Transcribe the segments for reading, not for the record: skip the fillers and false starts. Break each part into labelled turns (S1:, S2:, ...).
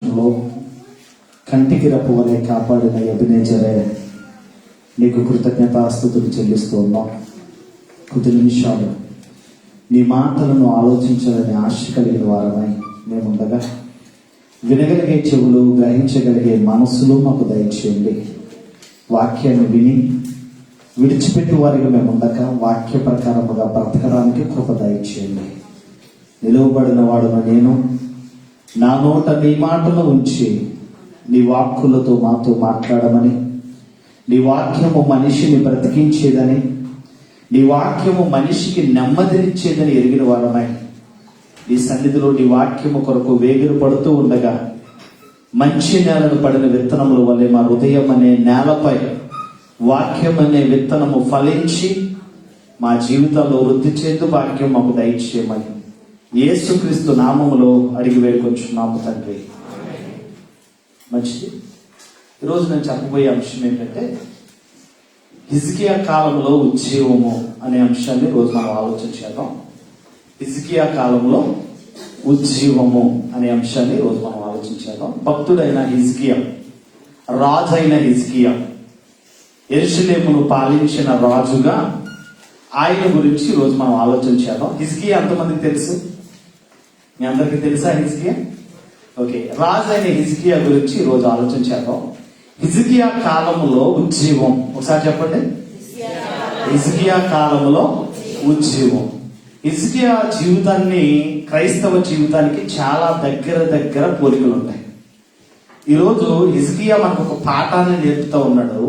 S1: కంటికి రప్పు వలె కాపాడిన ఎబెనెజరే, నీకు కృతజ్ఞతాస్తుతులు చెల్లిస్తూ ఉన్నాం. కొద్ది నిమిషాలు నీ మాటలను ఆలోచించాలని ఆశ కలిగిన వారమై మేముండగా, వినగలిగే చెవులు, గ్రహించగలిగే మనసులు మాకు దయచేయండి. వాక్యాన్ని విని విడిచిపెట్టి వారికి మేముండగా వాక్య ప్రకారముగా బ్రతకడానికి కృప దయచేయండి. నిలువబడిన వాడును నేను, నా నోట నీ మాటలు ఉంచి నీ వాక్కులతో మాతో మాట్లాడమని, నీ వాక్యము మనిషిని బ్రతికించేదని, నీ వాక్యము మనిషికి నెమ్మదినిచ్చేదని ఎరిగిన వారమై ఈ సన్నిధిలో నీ వాక్యము కొరకు వేగిర పడుతూ ఉండగా, మంచి నేలను పడిన విత్తనముల వలె మా హృదయం అనే నేలపై వాక్యం అనే విత్తనము ఫలించి మా జీవితాల్లో వృద్ధి చేస్తూ వాక్యం మాకు దయచేయమని యేసుక్రీస్తు నామములో అడిగి వేడుకొంచున్నాము తండ్రి. మంచిది. ఈరోజు నేను చెప్పబోయే అంశం ఏంటంటే హిజ్కియా కాలంలో ఉజ్జీవము అనే అంశాన్ని రోజు మనం ఆలోచన చేద్దాం. హిజ్కియా కాలంలో ఉజ్జీవము అనే అంశాన్ని రోజు మనం ఆలోచన చేద్దాం. భక్తుడైన హిజ్కియా, రాజు అయిన హిజ్కియా, యెరూషలేమును పాలించిన రాజుగా ఆయన గురించి రోజు మనం ఆలోచన చేద్దాం. హిజ్కియా ఎంతమందికి తెలుసు? మీ అందరికీ తెలుసా హిజ్కియా? ఓకే, రాజు అయిన హిజ్కియా గురించి రోజు ఆలోచన చేద్దాం. హిజ్కియా కాలంలో ఉజ్జీవం, ఒకసారి చెప్పండి. హిజ్కియా కాలంలో ఉజ్జీవం. హిజ్కియా జీవితాన్ని క్రైస్తవ జీవితానికి చాలా దగ్గర పోలికలు ఉంటాయి. ఈరోజు హిజ్కియా మనకు ఒక పాఠాన్ని నేర్పుతూ ఉన్నాడు.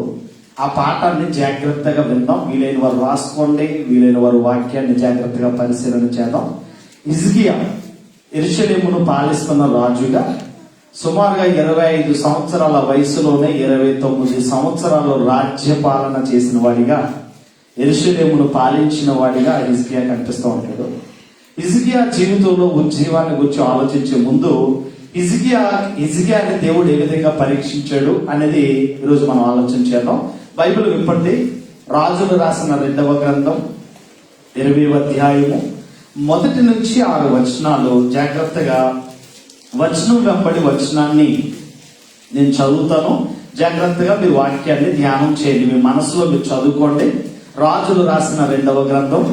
S1: ఆ పాఠాన్ని జాగ్రత్తగా విందాం. వీలైన వారు రాసుకోండి, వీలైన వారు వాక్యాన్ని జాగ్రత్తగా పరిశీలన చేద్దాం. హిజ్కియా యెరూషలేమును పాలిస్తున్న రాజుగా సుమారుగా 25 సంవత్సరాల వయసులోనే 29 సంవత్సరాలు రాజ్య పాలన చేసిన వాడిగా, యెరూషలేమును పాలించిన వాడిగా హిజ్కియా కనిపిస్తూ ఉంటాడు. హిజ్కియా జీవితంలో ఉజ్జీవాన్ని గురించి ఆలోచించే ముందు హిజ్కియాని దేవుడు ఏ విధంగా పరీక్షించాడు అనేది ఈరోజు మనం ఆలోచన చేద్దాం. బైబిల్ విప్పండి. రాజులు రాసిన 2వ గ్రంథం 20వ అధ్యాయము 1 నుంచి 6 వచనాలు. జాగ్రత్తగా వచనం వెంబడి వచనాన్ని నేను చదువుతాను. జాగ్రత్తగా మీరు వాక్యాన్ని ధ్యానం చేయండి, మీ మనసులో మీరు చదువుకోండి. రాజులు రాసిన 2వ గ్రంథం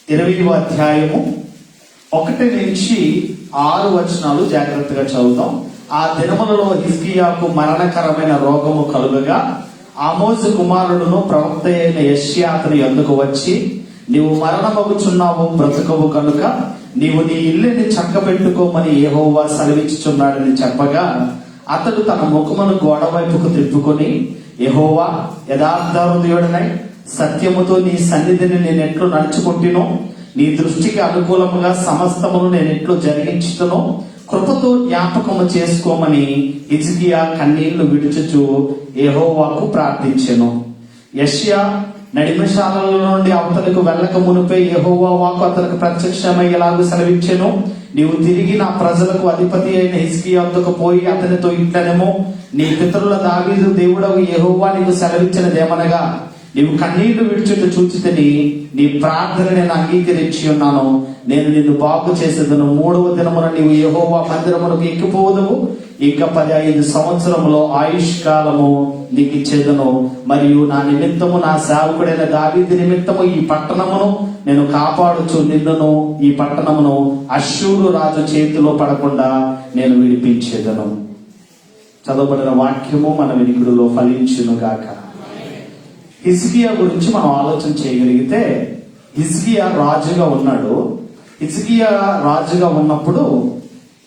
S1: 20వ అధ్యాయము 1 నుంచి 6 వచనాలు జాగ్రత్తగా చదువుతాం. ఆ దినములలో హిజ్కియాకు మరణకరమైన రోగము కలుగగా, ఆమోజు కుమారుడును ప్రవక్త అయిన యెషయా అతని యొద్దకు వచ్చి, నీవు మరణమగుచున్నావు, బ్రతుకవు కనుక నీవు నీ ఇల్లుని చక్కబెట్టుకోమని యెహోవా సెలవిచ్చుచున్నాడని చెప్పగా, అతడు తన ముఖమును గోడ వైపుకు తిప్పుకొని, యెహోవా, యథార్థ హృదయుడనై సత్యముతో నీ సన్నిధిని నేనెట్లు నడుచుకుంటునో, నీ దృష్టికి అనుకూలముగా సమస్తమును నేనెట్లు జరిగించుతునో కృపతో జ్ఞాపకము చేసుకోమని హిజ్కియా కన్నీళ్లు విడుచుచు యెహోవాకు ప్రార్థించెను. యెషయా నడిమశాలలో నుండి అవతలకు వెళ్ళక మునిపే యెహోవా వాక్కు అతనికి ప్రత్యక్షమై ఇలాగు సెలవిచ్చెను, నీవు తిరిగి నా ప్రజలకు అధిపతి అయిన హిజ్కియా వద్దకు పోయి అతనితో ఇట్లనేమో, నీ పితరుల దావీదు దేవుడవు యెహోవా నీకు సెలవిచ్చినదేమనగా, నీవు కన్నీళ్లు విడిచుట చూచితిని, నీ ప్రార్థన నేను అంగీకరించి ఉన్నాను, నేను నిన్ను బాగు చేసేదను. 3వ దినమున నీవు యెహోవా మందిరమునకు ఎక్కిపోదువు, ఇంకా 15 సంవత్సరములో ఆయుష్ కాలము నీకు ఇచ్చేదను. మరియు నా నిమిత్తము, నా సేవకుడైన దావీదు నిమిత్తము ఈ పట్టణమును నేను కాపాడుచు నిన్నును ఈ పట్టణమును అష్షూరు రాజు చేతిలో పడకుండా నేను విడిపించేదను. చదవబడిన వాక్యము మన వినికిడిలో ఫలించును గాక. హిజ్కియా గురించి మనం ఆలోచన చేయగలిగితే, హిజ్కియా రాజుగా ఉన్నాడు. హిజ్కియా రాజుగా ఉన్నప్పుడు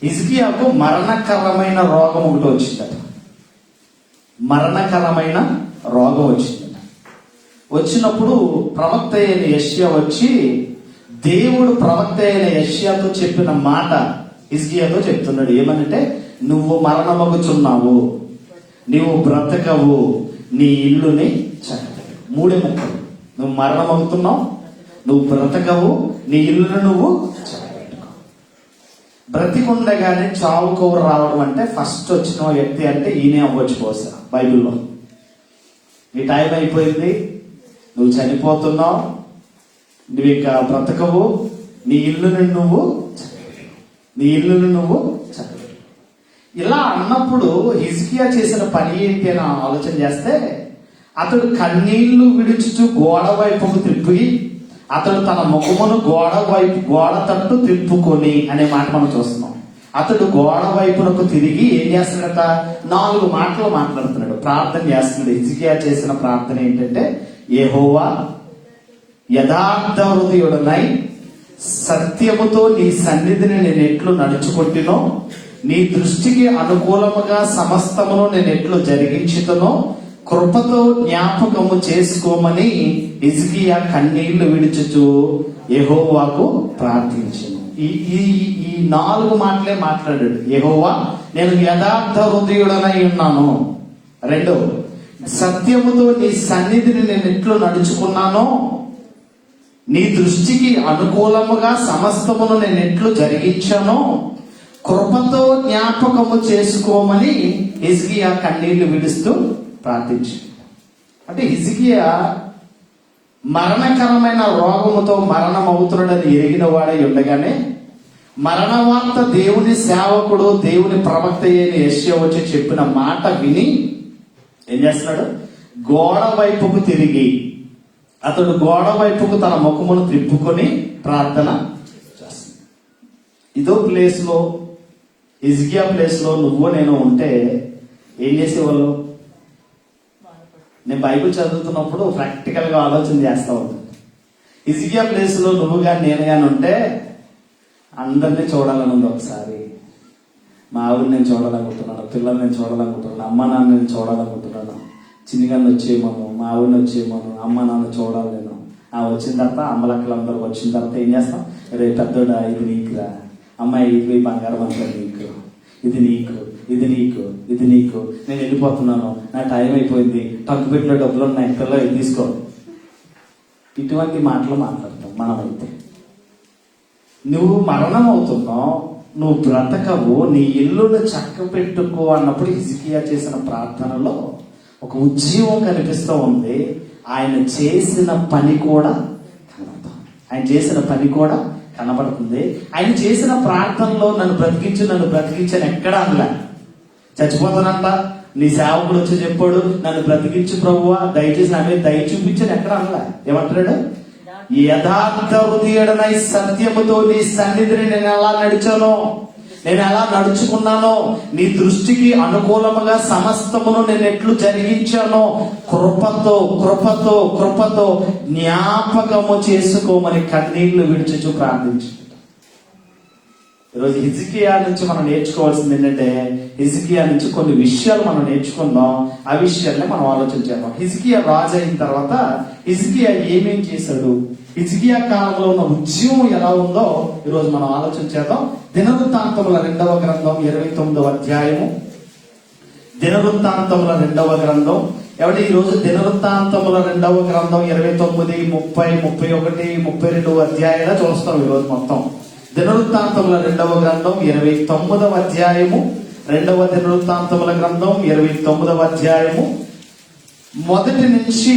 S1: హిజ్కియాకు మరణకరమైన రోగం ఒకటి వచ్చిందట. మరణకరమైన రోగం వచ్చిందట. వచ్చినప్పుడు ప్రవక్త అయిన యెషయా వచ్చి, దేవుడు ప్రవక్త అయిన యెషయాతో చెప్పిన మాట హిజ్కియాతో చెప్తున్నాడు. ఏమనంటే, నువ్వు మరణమగుచున్నావు, నీవు బ్రతకవు, నీ ఇల్లుని చక్కబెట్టు. 3 ముక్కలు. నువ్వు మరణమవుతున్నావు, నువ్వు బ్రతకవు, నీ ఇల్లును నువ్వు చక్కబెట్టుకో. బ్రతికుండగానే చావు కౌరు రావడం అంటే ఫస్ట్ వచ్చిన వ్యక్తి అంటే ఈయనే అవ్వచ్చు బహుశా బైబిల్లో. నీ టైం అయిపోయింది, నువ్వు చనిపోతున్నావు, నువ్వు ఇక బ్రతకవు, నీ ఇల్లుని నువ్వు చక్కబెట్టుకో. ఇలా అన్నప్పుడు హిజ్కియా చేసిన పని ఏంటి అని ఆలోచన చేస్తే, అతడు కన్నీళ్లు విడుచుచు గోడ వైపుకు త్రిప్పి, అతడు తన ముఖమును గోడ తట్టు త్రిప్పుకొని అనే మాట మనం చూస్తున్నాం. అతడు గోడ వైపునకు తిరిగి ఏం చేస్తున్నాడట? 4 మాటలు మాట్లాడుతున్నాడు, ప్రార్థన చేస్తున్నాడు. హిజ్కియా చేసిన ప్రార్థన ఏంటంటే, యెహోవా యథార్థ హృదయుడనై సత్యముతో నీ సన్నిధిని నేను ఎట్లు నడుచుకుంటునో, నీ దృష్టికి అనుకూలముగా సమస్తమును నేను ఎట్లు జరిగించుతునో కృపతో జ్ఞాపకము చేసుకోమని హిజ్కియా కన్నీళ్లు విడుచుచు యెహోవాకు ప్రార్థించాను. ఈ 4 మాటలే మాట్లాడాడు. యెహోవా, నేను యథార్థ హృదయుడనై ఉన్నాను. 2, సత్యముతో నీ సన్నిధిని నేను ఎట్లు నడుచుకున్నానో, నీ దృష్టికి అనుకూలముగా సమస్తమును నేను ఎట్లు జరిగించానో కృపతో జ్ఞాపకము చేసుకోమని హిజ్కియా కన్నీళ్లు విడుస్తూ ప్రార్థించాడు. అంటే హిజ్కియా మరణకరమైన రోగముతో మరణం అవుతున్నాడని ఎరిగిన వాడై ఉండగానే, మరణ వార్త దేవుని సేవకుడు, దేవుని ప్రవక్త అయిన యెషయా వచ్చి చెప్పిన మాట విని ఏం చేస్తున్నాడు? గోడ వైపుకు తిరిగి, అతడు గోడ వైపుకు తన ముఖమును త్రిప్పుకొని ప్రార్థన చేస్తాడు. ఇదో ప్లేస్ లో, హిజ్కియా ప్లేస్ లో నువ్వు నేను ఉంటే ఏం చేసేవాళ్ళు? నేను బైబిల్ చదువుతున్నప్పుడు ప్రాక్టికల్ గా ఆలోచన చేస్తా ఉంటాను. హిజ్కియా ప్లేస్ లో నువ్వు కానీ నేను కానీ ఉంటే, అందరినీ చూడాలని ఉంది. ఒకసారి మా ఆవిడ నేను చూడాలనుకుంటున్నాను, పిల్లల్ని నేను చూడాలనుకుంటున్నాను, అమ్మ నాన్న నేను చూడాలనుకుంటున్నాను, చిన్నగాన్ని వచ్చేయమను, మా ఆవిడని వచ్చేయమను, అమ్మ నాన్న చూడాలి నేను. వచ్చిన తర్వాత అమ్మలక్కలందరూ వచ్చిన తర్వాత ఏం చేస్తాం? రేపు పెద్దోడా ఇది నీకురా, అమ్మాయి ఇది బంగారం అంతా నీకు, ఇది నీకు, ఇది నీకు, ఇది నీకు, నేను వెళ్ళిపోతున్నాను, నా టైం అయిపోయింది, టంకు పెట్టిన డబ్బులు ఉన్నాయి, పిల్లలు ఇది తీసుకో. ఇటువంటి మాటలు మాట్లాడతాం మనమైతే. నువ్వు మరణం అవుతున్నావు, నువ్వు బ్రతకవు, నీ ఇల్లును చక్క పెట్టుకో అన్నప్పుడు హిజ్కియా చేసిన ప్రార్థనలో ఒక ఉజ్జీవం కనిపిస్తూ ఉంది. ఆయన చేసిన పని కూడా కనబడుతుంది. ఆయన చేసిన పని కూడా కనబడుతుంది. ఆయన చేసిన ప్రార్థనలో నన్ను బ్రతికించని ఎక్కడా అనలే. చచ్చిపోతానంట, నీ సేవకుడు వచ్చి చెప్పాడు నన్ను బ్రతికించు ప్రభువా, దయచేసి నా మీద దయ చూపించని ఎక్కడ అనలే. ఏమంటాడు? యథార్థ హృదయుడనై సత్యముతో నీ సన్నిధిని నేను ఎలా నడిచానో, నేను ఎలా నడుచుకున్నానో, నీ దృష్టికి అనుకూలముగా సమస్తమును నేను ఎట్లు జరిగించానో కృపతో కృపతో కృపతో జ్ఞాపకము చేసుకోమని కన్నీళ్లు విడిచుచు ప్రార్థించు. ఈరోజు హిజ్కియా నుంచి మనం నేర్చుకోవాల్సింది ఏంటంటే, హిజ్కియా నుంచి కొన్ని విషయాలు మనం నేర్చుకుందాం. ఆ విషయాన్ని మనం ఆలోచన చేద్దాం. హిజ్కియా రాజు అయిన తర్వాత హిజ్కియా ఏమేం చేశాడు, హిజ్కియా కాలంలో ఉన్న ఉద్యమం ఎలా ఉందో ఈరోజు మనం ఆలోచన చేద్దాం. దినవృత్తాంతముల 2వ గ్రంథం 29వ అధ్యాయము. దినవృత్తాంతముల 2వ గ్రంథం. ఎవరి ఈరోజు దినవృత్తాంతముల 2వ గ్రంథం 29, 30, 31, 32 అధ్యాయాలు చూస్తాం ఈరోజు మొత్తం. దినవృత్తాంతముల 2వ గ్రంథం 29వ అధ్యాయము. 2వ దినవృత్తాంతముల గ్రంథం 29వ అధ్యాయము మొదటి నుంచి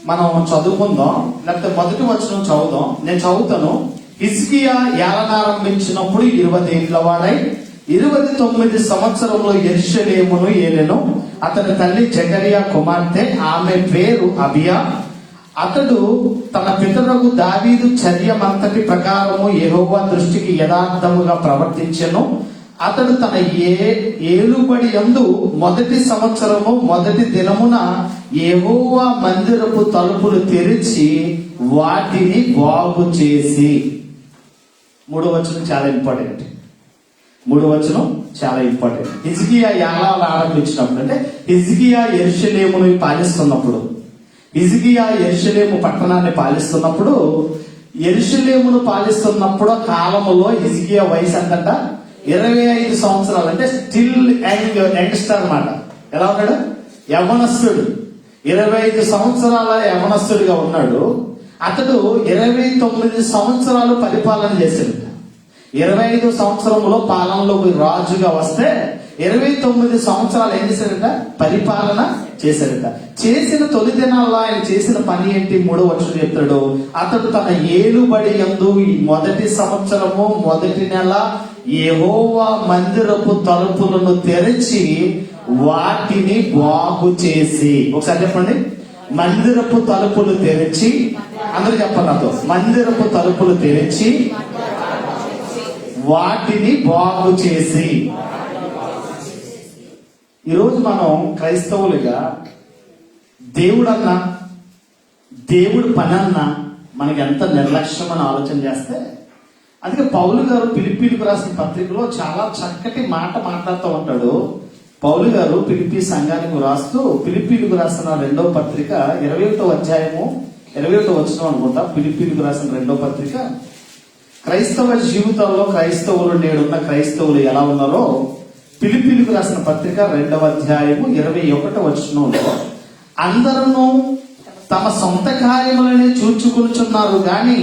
S1: మనం చదువుకుందాం. లేకపోతే మొదటి వచనం చదువుదాం. నేను చదువుతాను. హిజ్కియా ఏలనారంభించినప్పుడు 20 ఏళ్ల వాడై 29 సంవత్సరంలో యెరూషలేమును ఏలెను. అతని తల్లి జకరియా కుమార్తె, ఆమె పేరు అబియా. అతడు తన పితరులకు దావీదు చర్యమంతటి ప్రకారము యెహోవా దృష్టికి యథార్థముగా ప్రవర్తించెను. అతడు తన ఏలుబడి యందు మొదటి సంవత్సరము మొదటి దినమున యెహోవా మందిరపు తలుపులు తెరిచి వాటిని బాగు చేసి. 3వ వచనం చాలా ఇంపార్టెంట్. 3వ వచనం చాలా ఇంపార్టెంట్. హిజ్కియా యాలాలు ఆరంభించినప్పుడు, అంటే హిజ్కియా యెరూషలేమును పాలిస్తున్నప్పుడు, హిజ్కియా యెరూషలేము పట్టణాన్ని పాలిస్తున్నప్పుడు, యెరూషలేమును పాలిస్తున్నప్పుడు కాలములో హిజ్కియా వయసు ఎంతంట? 25 సంవత్సరాలు. అంటే స్టిల్ యంగ్స్టర్ అన్నమాట. ఎలా ఉన్నాడు? యవనస్తుడు. 25 సంవత్సరాల యవనస్తుడిగా ఉన్నాడు. అతడు 29 సంవత్సరాలు పరిపాలన చేశాడు. 25 సంవత్సరంలో పాలనలోకి రాజుగా వస్తే 29 సంవత్సరాలు ఏం చేశారట? పరిపాలన చేశారట. చేసిన తొలి దినాల్లో ఆయన చేసిన పని ఏంటి? 3వ వచనం చెప్తాడు, అతడు తన ఏలుబడి యందు ఈ మొదటి సంవత్సరము మొదటి నెల యెహోవా మందిరపు తలుపులను తెరిచి వాటిని బాగు చేసి, ఒకసారి చెప్పండి, మందిరపు తలుపులు తెరిచి, అందరూ చెప్పండి నాతో, మందిరపు తలుపులు తెరిచి వాటిని బాగు చేసి. ఈరోజు మనం క్రైస్తవులుగా దేవుడన్నా దేవుడు పని అన్నా మనకి ఎంత నిర్లక్ష్యం అని ఆలోచన చేస్తే, అందుకే పౌలు గారు ఫిలిప్పీలకు రాసిన పత్రికలో చాలా చక్కటి మాట మాట్లాడుతూ ఉంటాడు. పౌలు గారు ఫిలిప్పీ సంఘానికి రాస్తూ, ఫిలిప్పీలకు రాసిన 2వ పత్రిక 21వ అధ్యాయము 21వ వచనం అనుకుంటా, ఫిలిప్పీలకు రాసిన 2వ పత్రిక, క్రైస్తవ జీవితంలో క్రైస్తవులు నేడున్న క్రైస్తవులు ఎలా ఉన్నారో ఫిలిప్పీలకు రాసిన పత్రిక 2వ అధ్యాయము 21వ వచనంలో, అందరూ తమ సొంత కార్యములనే చూచుకొనుచున్నారు గాని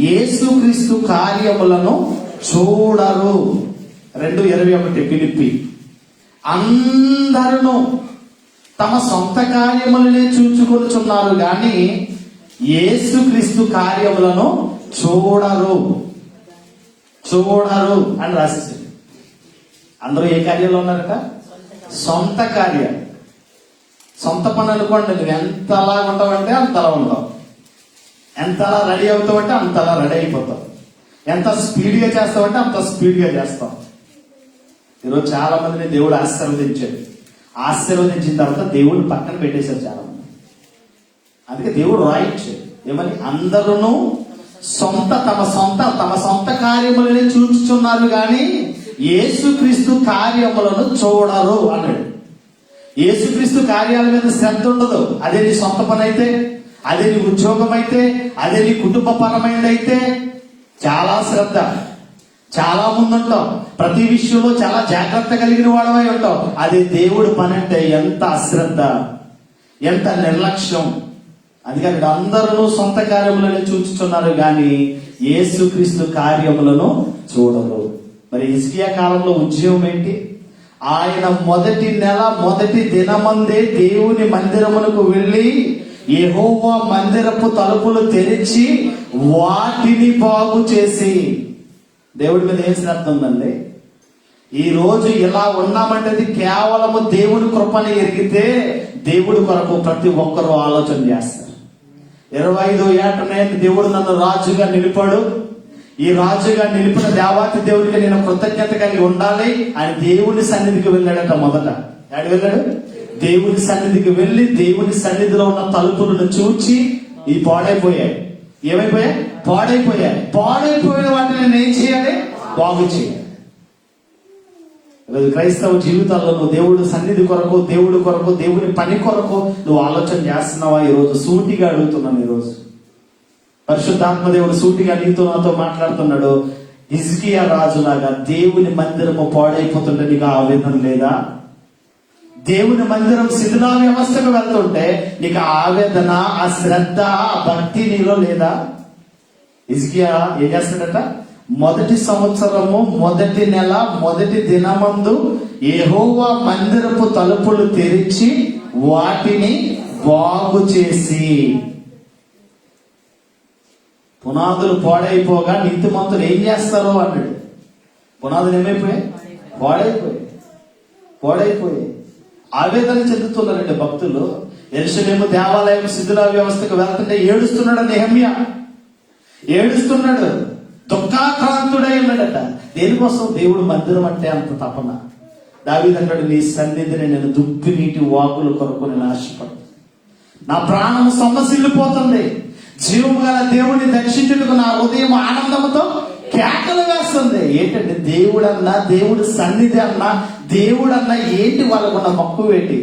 S1: యేసుక్రీస్తు కార్యములను చూడరు. 2:21 ఫిలిప్పీ. అందరూ తమ సొంత కార్యములనే చూచుకొనుచున్నారు గాని యేసుక్రీస్తు కార్యములను చూడరు అని రాసేసి, అందరూ ఏ కార్యాలు ఉన్నారట? సొంత కార్యాలు. సొంత పని అనుకోండి, నువ్వు ఎంతలా ఉంటావంటే అంతలా ఉంటావు, ఎంతలా రెడీ అవుతావంటే అంతలా రెడీ అయిపోతావు, ఎంత స్పీడ్గా చేస్తావంటే అంత స్పీడ్గా చేస్తావు. ఈరోజు చాలా మందిని దేవుడు ఆశీర్వదించాడు. ఆశీర్వదించిన తర్వాత దేవుడు పక్కన పెట్టేశారు చాలా మంది. అందుకే దేవుడు రాయించాడు ఏమని? అందరూ తమ సొంత కార్యములనే చూచుచున్నారు గాని యేసుక్రీస్తు కార్యములను చూడరు అన్నాడు. యేసుక్రీస్తు కార్యాల మీద శ్రద్ధ ఉండదు. అదే నీ సొంత పని అయితే, అదే నీ ఉద్యోగం అయితే, అదే నీ కుటుంబపరమైనదైతే చాలా శ్రద్ధ, చాలా ముందుంటావు, ప్రతి విషయంలో చాలా జాగ్రత్త కలిగిన వాడవై ఉంటావు. అదే దేవుడు పని అంటే ఎంత అశ్రద్ధ, ఎంత నిర్లక్ష్యం. అందుకని అందరూ సొంత కార్యములను చూచుచున్నారు గాని యేసుక్రీస్తు కార్యములను చూడరు. మరి హిజ్కియా కాలంలో ఉద్యోగం ఏంటి? ఆయన మొదటి నెల మొదటి దినమందే దేవుని మందిరమునకు వెళ్ళి యెహోవా మందిరపు తలుపులు తెరిచి వాటిని బాగు చేసి. దేవుడి మీద ఏం శ్రద్ధ ఉందండి? ఈ రోజు ఇలా ఉన్నామంటే అది కేవలము దేవుడి కృపని ఎరిగితే దేవుడి కొరకు ప్రతి ఒక్కరూ ఆలోచన చేస్తారు. 25వ ఏటనే దేవుడు నన్ను రాజుగా నిలిపాడు, ఈ రాజుగా నిలిపిన దేవాతి దేవుడికి నేను కృతజ్ఞత కలిగి ఉండాలి అని దేవుని సన్నిధికి వెళ్ళాడట. మొదట ఎక్కడికి వెళ్ళాడు? దేవుని సన్నిధికి వెళ్ళి దేవుని సన్నిధిలో ఉన్న తలుపులను చూచి ఈ పాడైపోయాయి. ఏమైపోయాయి? పాడైపోయిన వాటిని నేను ఏం చేయాలి? బాగు చేయాలి. క్రైస్తవ జీవితాల్లో నువ్వు దేవుడు సన్నిధి కొరకు, దేవుడి కొరకు, దేవుని పని కొరకు నువ్వు ఆలోచన చేస్తున్నావా? ఈరోజు సూటిగా అడుగుతున్నాను. ఈరోజు పరిశుద్ధాత్మ దేవుడు సూటిగా నీతో నాతో మాట్లాడుతున్నాడు. హిజ్కియా రాజులాగా దేవుని మందిరము పాడైపోతుంటే నీకు ఆవేదన లేదా? దేవుని మందిరం శిథిలా వ్యవస్థకు వెళ్తుంటే నీకు ఆవేదన, ఆ శ్రద్ధ, ఆ భక్తి నీలో లేదా? హిజ్కియా ఏం చేస్తాడట? మొదటి సంవత్సరము మొదటి నెల మొదటి దినమందు యెహోవా మందిరపు తలుపులు తెరిచి వాటిని బాగు చేసి. పునాదులు పాడైపోగా నీతిమంతులు ఏం చేస్తారు అన్నాడు. పునాదులు ఏమైపోయాయి? పాడైపోయాయి. ఆవేదన చెందుతున్నారండి భక్తులు. యెరూషలేము దేవాలయం శిథిలా వ్యవస్థకు వెళ్తుంటే ఏడుస్తున్నాడు నెహెమ్యా. ఏడుస్తున్నాడు, దుఃఖాక్రాంతుడై ఉన్నాడట. దేనికోసం? దేవుడు మందిరం అంటే అంత తపన. దావీదు అంటాడు, నీ సన్నిధిని నేను దుప్పి నీటి వాగుల కొరకు నేను ఆశపడుతుంది, నా ప్రాణం సొమ్మసిల్లిపోతుంది, జీవము గల దేవుడిని దర్శించుటకు నా హృదయం ఆనందంతో కేకలు వేస్తుంది. ఏంటంటే దేవుడన్నా, దేవుడి సన్నిధి అన్నా, దేవుడన్నా ఏంటి? వాళ్ళకున్న మక్కువ ఏంటి?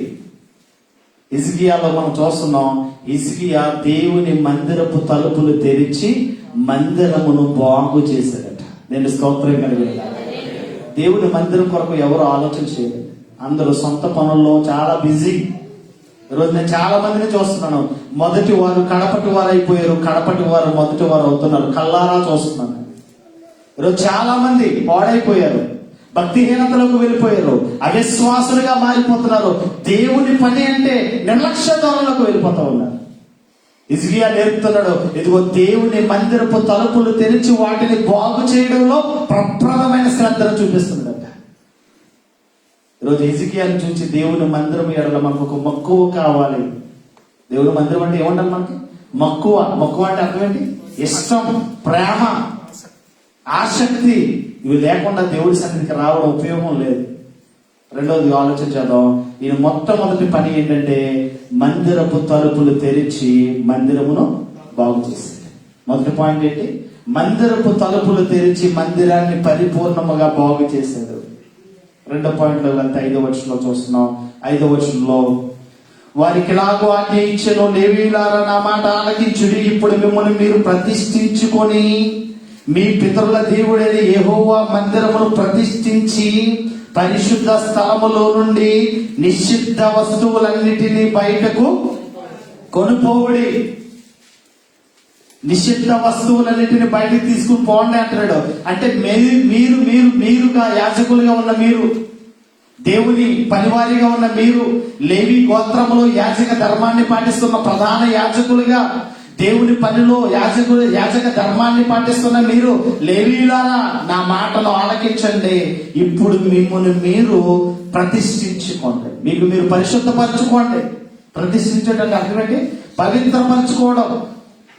S1: హిజ్కియాలో మనం చూస్తున్నాం. హిజ్కియా దేవుని మందిరపు తలుపులు తెరిచి మందిరమును బాగు చేశాడట. నేను స్తోత్రం కలిగి. దేవుని మందిరం కొరకు ఎవరు ఆలోచన చేయలేదు. అందరూ సొంత పనుల్లో చాలా బిజీ. ఈరోజు నేను చాలా మందిని చూస్తున్నాను. మొదటి వారు కడపటి వారు అయిపోయారు, కడపటి వారు మొదటి వారు అవుతున్నారు. కల్లారా చూస్తున్నాను. ఈరోజు చాలా మంది పాడైపోయారు. భక్తిహీనతలకు వెళ్ళిపోయారు, అవిశ్వాసులుగా మారిపోతున్నారు. దేవుని పని అంటే నిర్లక్ష్య ధోరణులకు వెళ్ళిపోతూ ఉన్నారు. హిజ్కియా నేర్పుతున్నాడు, ఇదిగో దేవుని మందిరపు తలుపులు తెరిచి వాటిని బాగు చేయడంలో ప్రప్రదమైన శ్రద్ధను చూపిస్తున్నాడు. ఈరోజు హిజ్కియాను చూసి దేవుని మందిరం ఎడల మనకు ఒక మక్కువ కావాలి. దేవుని మందిరం అంటే ఏమంటారు మనకి? మక్కువ. మక్కువ అంటే అర్థం ఏంటి? ఇష్టం, ప్రేమ, ఆసక్తి. ఇవి లేకుండా దేవుడి సన్నిధికి రావడం ఉపయోగం లేదు. రెండోది ఆలోచించేద్దాం. ఈయన మొట్టమొదటి పని ఏంటంటే మందిరపు తలుపులు తెరిచి మందిరమును బాగు చేశాడు. మొదటి పాయింట్ ఏంటి? మందిరపు తలుపులు తెరిచి మందిరాన్ని పరిపూర్ణముగా బాగు చేశాడు. రెండో పాయింట్లో వెళ్తే 5వ వచనంలో చూస్తున్నాం. 5వ వచనంలో వారికి ఇలాగూ ఆజ్ఞ ఇచ్చెను, లేవీయులారా నా మాట ఆలకించుడి. ఇప్పుడు మిమ్మల్ని మీరు ప్రతిష్ఠించుకొని మీ పితరుల దేవుడైన యెహోవా మందిరమును ప్రతిష్ఠించి పరిశుద్ధ స్థలములో నుండి నిషిద్ధ వస్తువులన్నిటినీ బయటకు కొనుపోవుడి. నిషిద్ధ వస్తువులన్నిటిని బయటకు తీసుకుని పోండి అంటున్నాడు. అంటే మీరుగా యాజకులుగా ఉన్న మీరు, దేవుని పనివారిగా ఉన్న మీరు, లేవి గోత్రములో యాజక ధర్మాన్ని పాటిస్తున్న ప్రధాన యాజకులుగా, దేవుని పనిలో యాజక ధర్మాన్ని పాటిస్తున్న మీరు, లేవీయులారా నా మాటను ఆలకించండి. ఇప్పుడు మిమ్మల్ని మీరు ప్రతిష్ఠించుకోండి. మీకు మీరు పరిశుద్ధపరచుకోండి. ప్రతిష్ఠించడం అర్థం ఏంటి? పవిత్రపరచుకోవడం.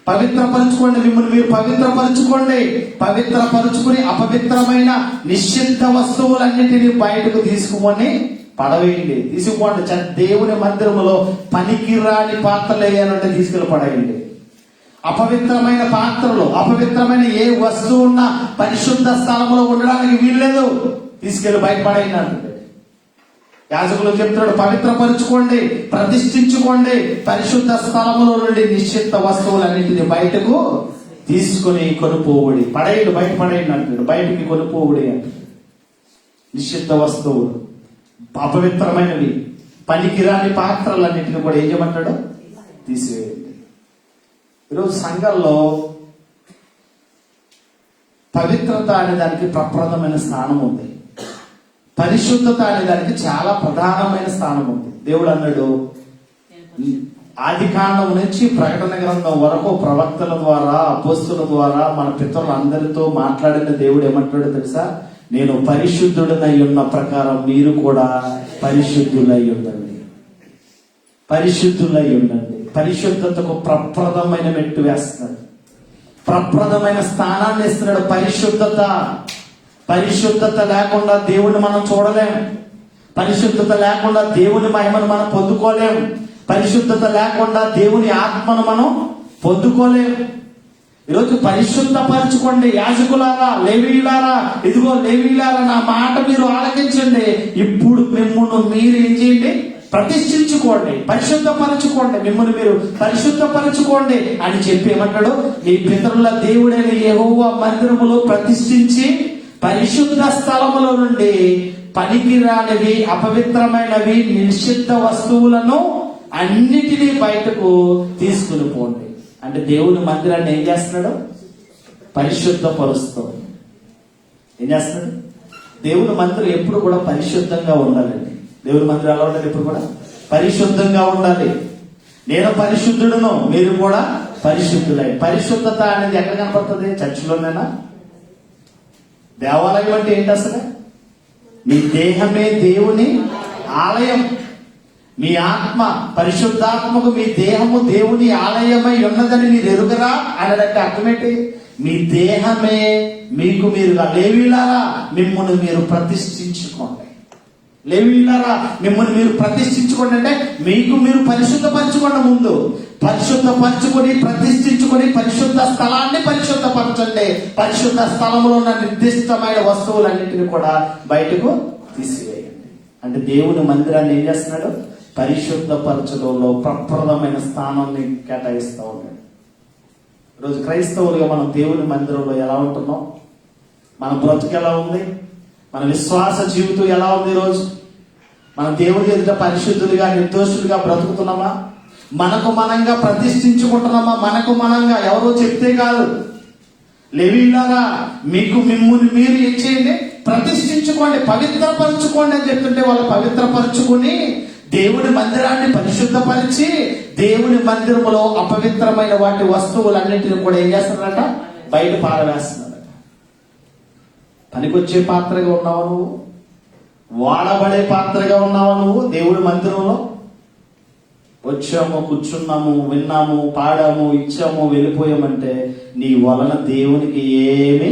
S1: పవిత్రపరచుకోండి, మిమ్మల్ని మీరు పవిత్రపరచుకోండి. పవిత్రపరచుకుని అపవిత్రమైన నిషిద్ధ వస్తువులన్నిటినీ బయటకు తీసుకుని పడవేయండి. తీసుకుపోండి. దేవుని మందిరములో పనికిరాని పాత్రలు వేయాలంటే తీసుకెళ్ళి పడవేయండి. అపవిత్రమైన పాత్రలు, అపవిత్రమైన ఏ వస్తువు ఉన్నా పరిశుద్ధ స్థలంలో ఉండడానికి వీల్లేదు, తీసుకెళ్లి బయటపడేయండి అంటే యాజకులు చెప్తున్నాడు. పవిత్రపరచుకోండి, ప్రతిష్ఠించుకోండి, పరిశుద్ధ స్థలములో నుండి నిశ్చిత వస్తువులన్నింటినీ బయటకు తీసుకుని కొనుపోవుడి. పడేయండి, బయట పడేయండి అంటాడు. బయటికి కొనుపోవుడి అంటే నిశ్చిత వస్తువులు, అపవిత్రమైనవి, పనికిరాని పాత్రలన్నింటినీ కూడా ఏం చేయమంటాడు? తీసివేయండి. ఈరోజు సంఘంలో పవిత్రత అనే దానికి ప్రప్రదమైన స్థానం ఉంది. పరిశుద్ధత అనే దానికి చాలా ప్రధానమైన స్థానం ఉంది. దేవుడు అన్నాడు, ఆది కాండం నుంచి ప్రకటన గ్రంథం వరకు ప్రవక్తల ద్వారా, అపోస్తుల ద్వారా మన పితరులందరితో మాట్లాడిన దేవుడు ఏమంటాడో తెలుసా? నేను పరిశుద్ధుడనై ఉన్న ప్రకారం మీరు కూడా పరిశుద్ధులై ఉండండి. పరిశుద్ధులై ఉండండి. పరిశుద్ధతకు ప్రప్రదమైన మెట్టు వేస్తున్నాడు, ప్రప్రదమైన స్థానాన్ని ఇస్తున్నాడు. పరిశుద్ధత లేకుండా దేవుని మనం చూడలేం. పరిశుద్ధత లేకుండా దేవుని మహిమను మనం పొందుకోలేం. పరిశుద్ధత లేకుండా దేవుని ఆత్మను మనం పొందుకోలేం. ఈరోజు పరిశుద్ధపరచుకోండి. యాజకులారా, లేవీయులారా, ఇదిగో లేవీయులారా నా మాట మీరు ఆలకించండి. ఇప్పుడు మిమ్మల్ని మీరు ఏం చేయండి? ప్రతిష్ఠించుకోండి, పరిశుద్ధపరచుకోండి, మిమ్మల్ని మీరు పరిశుద్ధపరచుకోండి అని చెప్పి ఏమంటాడు? మీ పితరుల దేవుడైన యెహోవా మందిరములో ప్రతిష్ఠించి పరిశుద్ధ స్థలములో నుండి పనికిరానివి, అపవిత్రమైనవి, నిషిద్ధ వస్తువులను అన్నిటినీ బయటకు తీసుకుని పోండి. అంటే దేవుని మందిరాన్ని ఏం చేస్తున్నాడు? పరిశుద్ధపరుస్తూ. ఏం చేస్తున్నాడు? దేవుని మందిరం ఎప్పుడు కూడా పరిశుద్ధంగా ఉండాలండి. దేవుని మందిరం ఎలా ఉండాలి? ఎప్పుడు కూడా పరిశుద్ధంగా ఉండాలి. నేను పరిశుద్ధుడును, మీరు కూడా పరిశుద్ధులై. పరిశుద్ధత అనేది ఎక్కడ కనపడుతుంది? చర్చిలోనేనా? దేవాలయం అంటే ఏంటి అసలు? మీ దేహమే దేవుని ఆలయం. మీ ఆత్మ, పరిశుద్ధాత్మకు మీ దేహము దేవుని ఆలయమై ఉన్నదని మీరు ఎరుగరా అనేదంటే అర్థం ఏంటి? మీ దేహమే మీకు మీరుగా. లేవీయులారా మిమ్మల్ని మీరు ప్రతిష్ఠించుకోండి. లేవీయులారా మిమ్మల్ని మీరు ప్రతిష్ఠించుకోండి అంటే మీకు మీరు పరిశుద్ధపరచుకోండి. ముందు పరిశుద్ధపరచుకొని ప్రతిష్ఠించుకొని పరిశుద్ధ స్థలాన్ని పరిశుద్ధపరచండి. పరిశుద్ధ స్థలంలో ఉన్న నిర్దిష్టమైన వస్తువులన్నింటినీ కూడా బయటకు తీసివేయండి. అంటే దేవుని మందిరాన్ని ఏం చేస్తున్నాడు? పరిశుద్ధపరచడంలో ప్రప్రదమైన స్థానాన్ని కేటాయిస్తూ ఉన్నాడు. ఈరోజు క్రైస్తవులుగా మనం దేవుని మందిరంలో ఎలా ఉంటున్నాం? మన బ్రతుకు ఎలా ఉంది? మన విశ్వాస జీవితం ఎలా ఉంది? ఈరోజు మన దేవుడి ఎదుట పరిశుద్ధులుగా, నిర్దోషులుగా బ్రతుకుతున్నామా? మనకు మనంగా ప్రతిష్ఠించుకుంటున్నామా? మనకు మనంగా, ఎవరో చెప్తే కాదు. లేవీయులారా మిమ్మల్ని మీరు ఏం చేయండి? ప్రతిష్ఠించుకోండి, పవిత్రపరచుకోండి అని చెప్తుంటే వాళ్ళు పవిత్రపరచుకుని దేవుని మందిరాన్ని పరిశుద్ధపరిచి దేవుని మందిరములో అపవిత్రమైన వాటి వస్తువులన్నింటినీ కూడా ఏం చేస్తున్నారట? బయట పారవేస్తున్నారట. పనికొచ్చే పాత్రగా ఉన్నావా నువ్వు? వాడబడే పాత్రగా ఉన్నావా నువ్వు? దేవుడి మందిరంలో వచ్చాము, కూర్చున్నాము, విన్నాము, పాడాము, ఇచ్చాము, వెళ్ళిపోయామంటే నీ వలన దేవునికి ఏమీ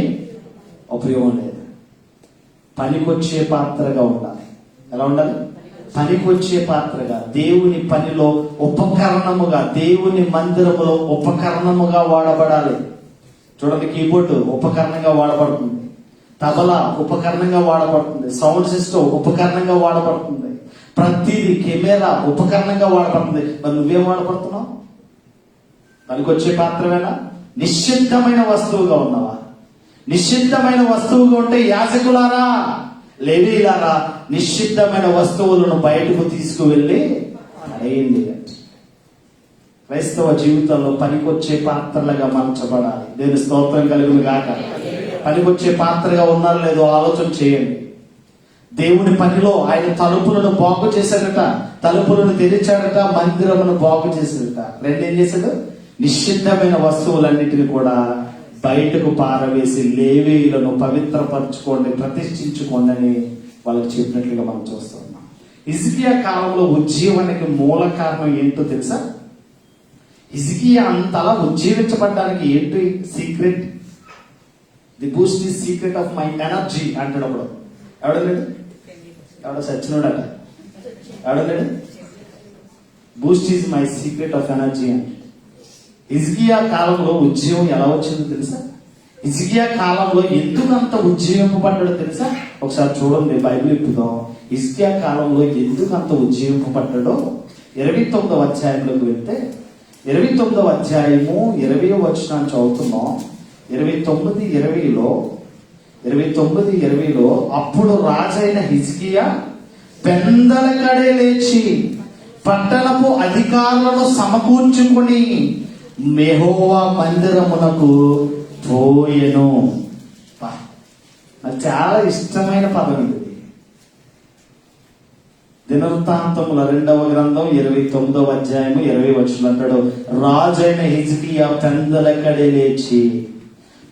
S1: ఉపయోగం లేదు. పనికొచ్చే పాత్రగా ఉండాలి. ఎలా ఉండాలి? పనికొచ్చే పాత్రగా, దేవుని పనిలో ఉపకరణముగా, దేవుని మందిరములో ఉపకరణముగా వాడబడాలి. చూడండి, కీబోర్డు ఉపకరణంగా వాడబడుతుంది, తబలా ఉపకరణంగా వాడబడుతుంది, సౌండ్ సిస్టమ్ ఉపకరణంగా వాడబడుతుంది, ప్రతిదీ కెమెరా ఉపకరణంగా వాడబడుతుంది. మరి నువ్వేం వాడబడుతున్నావు? పనికొచ్చే పాత్రమేనా? నిషిద్ధమైన వస్తువుగా ఉన్నావా? నిషిద్ధమైన వస్తువుగా ఉంటే యాజకులారా, లేవీయులారా, నిషిద్ధమైన వస్తువులను బయటకు తీసుకువెళ్ళి పడేయండి. క్రైస్తవ జీవితంలో పనికొచ్చే పాత్రలుగా మార్చబడాలి. దేవుని స్తోత్రం కలుగును గాక. పనికొచ్చే పాత్రగా ఉన్నారో లేదో ఆలోచన చేయండి. దేవుని పనిలో ఆయన తలుపులను బాగు చేశాడట, తలుపులను తెరిచాడట, మందిరమును బాగు చేశాడట. రెండేం చేశాడు? నిషిద్ధమైన వస్తువులన్నిటిని కూడా బయటకు పారవేసి లేవీయులను పవిత్రపరచుకోండి, ప్రతిష్ఠించుకోండి అని వాళ్ళకి చెప్పినట్లుగా మనం చూస్తున్నాం. హిజ్కియా కాలంలో ఉజ్జీవానికి మూల కారణం ఏంటో తెలుసా? హిజ్కియా అంతలా ఉజ్జీవించబడ్డానికి ఏంటి secret? The Boost the secret of my energy అంటాడు. అప్పుడు ఎవడలేడు? ఎవడ సచ్చినోడట? ఎవడలేడు? Boost is my secret of energy అని. హిజ్కియా కాలంలో ఉజ్జీవం ఎలా వచ్చిందో తెలుసా? హిజ్కియా కాలంలో ఎందుకు అంత ఉజ్జీవింపబడ్డాడో తెలుసా? ఒకసారి చూడండి, బైబిల్ ఇప్పుదాం. హిజ్కియా కాలంలో ఎందుకు అంత ఉజ్జీవింపబడ్డాడో 29వ అధ్యాయంలోకి వెళ్తే, 29వ అధ్యాయము 20వ వచనాన్ని చదువుతున్నాం. 29:20లో అప్పుడు రాజైన హిజ్కియా పెందలకడే లేచి పట్టణపు అధికారులను సమకూర్చుకుని యెహోవా మందిరమునకు పోయెను. నాకు చాలా ఇష్టమైన పదం ఇది. దినవృత్తాంతముల 2వ గ్రంథం 29వ అధ్యాయము 20వ వచనం అంటాడు, రాజైన హిజ్కియా పెందలకడే లేచి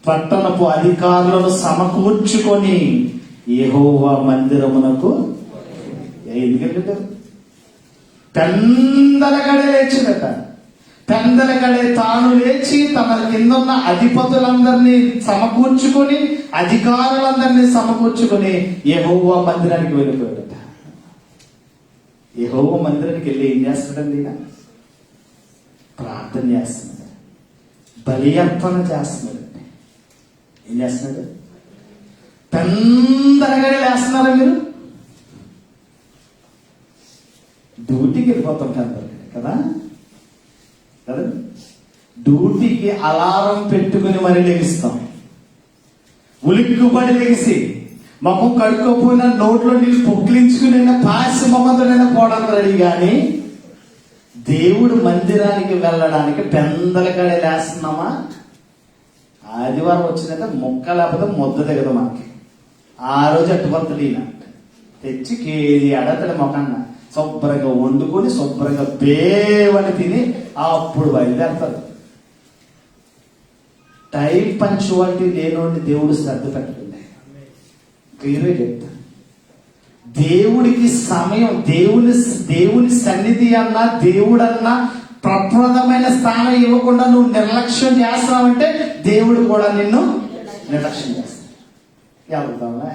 S1: పట్టణపు అధికారులను సమకూర్చుకొని యెహోవా మందిరమునకు. ఎందుకంటే పెందలకడే లేచిందట. పెందలకడే తాను లేచి తన కింద ఉన్న అధిపతులందరినీ సమకూర్చుకొని, అధికారులందరినీ సమకూర్చుకొని యెహోవా మందిరానికి వెళ్ళిపోయాడట. యెహోవా మందిరానికి వెళ్ళి ఏం చేస్తాడండి? ఈయన ప్రార్థన చేస్తున్నాడు, బలి అర్పణ చేస్తున్నాడు. ఏం చేస్తున్నాడు? పెందలకడే లేస్తున్నారా మీరు? డ్యూటీకి వెళ్ళిపోతుంటారు కదా కదా డ్యూటీకి అలారం పెట్టుకుని మరి లెగిస్తాం. ఉలిక్కుబడి లెగిసి మొహం కడుక్కోపోయినా నోట్లో నీళ్ళు పొక్కిలించుకునైనా పాసి మొహంతోనైనా పోవడానికి రెడీ. కానీ దేవుడు మందిరానికి వెళ్ళడానికి పెందలకడే లేస్తున్నామా? ఆదివారం వచ్చిందంటే మొక్క లేకపోతే ముద్ద దిగదు మనకి. ఆ రోజు అట్టుకొత్తడు ఈయన తెచ్చి కేజీ అడతడి మొక్కన్న శుభ్రంగా వండుకొని శుభ్రంగా బేవని తిని అప్పుడు బయలుదేరతారు. టైం పంచువాలిటీ లేనోడిని దేవుడు శ్రద్ధ పెట్టండి. క్లియర్గా చెప్తాను. దేవుడికి సమయం, దేవుని సన్నిధి అన్నా దేవుడన్నా ప్రప్రదమైన స్థానం ఇవ్వకుండా నువ్వు నిర్లక్ష్యం చేస్తావంటే దేవుడు కూడా నిన్ను నిర్లక్ష్యం చేస్తాడు. వెళ్తావా?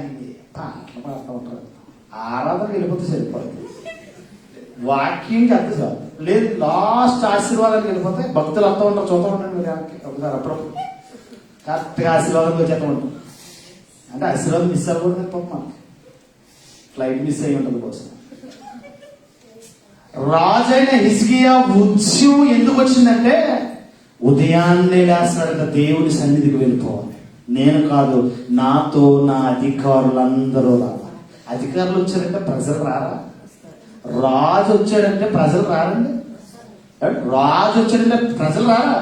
S1: పాటలు పాడుతూ ఉంటారు, ఆరాధన వెళ్ళిపోతే సరిపోతుంది. వాక్యంకి అర్థం కాదు లేదు, లాస్ట్ ఆశీర్వాదానికి వెళ్ళిపోతే భక్తులు అంతా ఉంటారు. చూస్తూ ఉంటారు మీరు ఒకసారి అప్పుడప్పుడు కరెక్ట్గా ఆశీర్వాదం వచ్చేస్తూ ఉంటాం. అంటే ఆశీర్వాదం మిస్ అవ్వకూడదు పాపం, మనకి ఫ్లైట్ మిస్ అయి ఉంటుంది కోసం. రాజైన హిజ్కియా ఉద్యమం ఎందుకు వచ్చిందంటే ఉదయాన్నే లేస్తున్నాడంట, దేవుడి సన్నిధికి వెళ్ళిపోవాలి. నేను కాదు, నాతో నా అధికారులందరూ రావాలి. అధికారులు వచ్చారంటే ప్రజలు రారా? రాజు వచ్చాడంటే ప్రజలు రారండి. రాజు వచ్చాడంటే ప్రజలు రారా?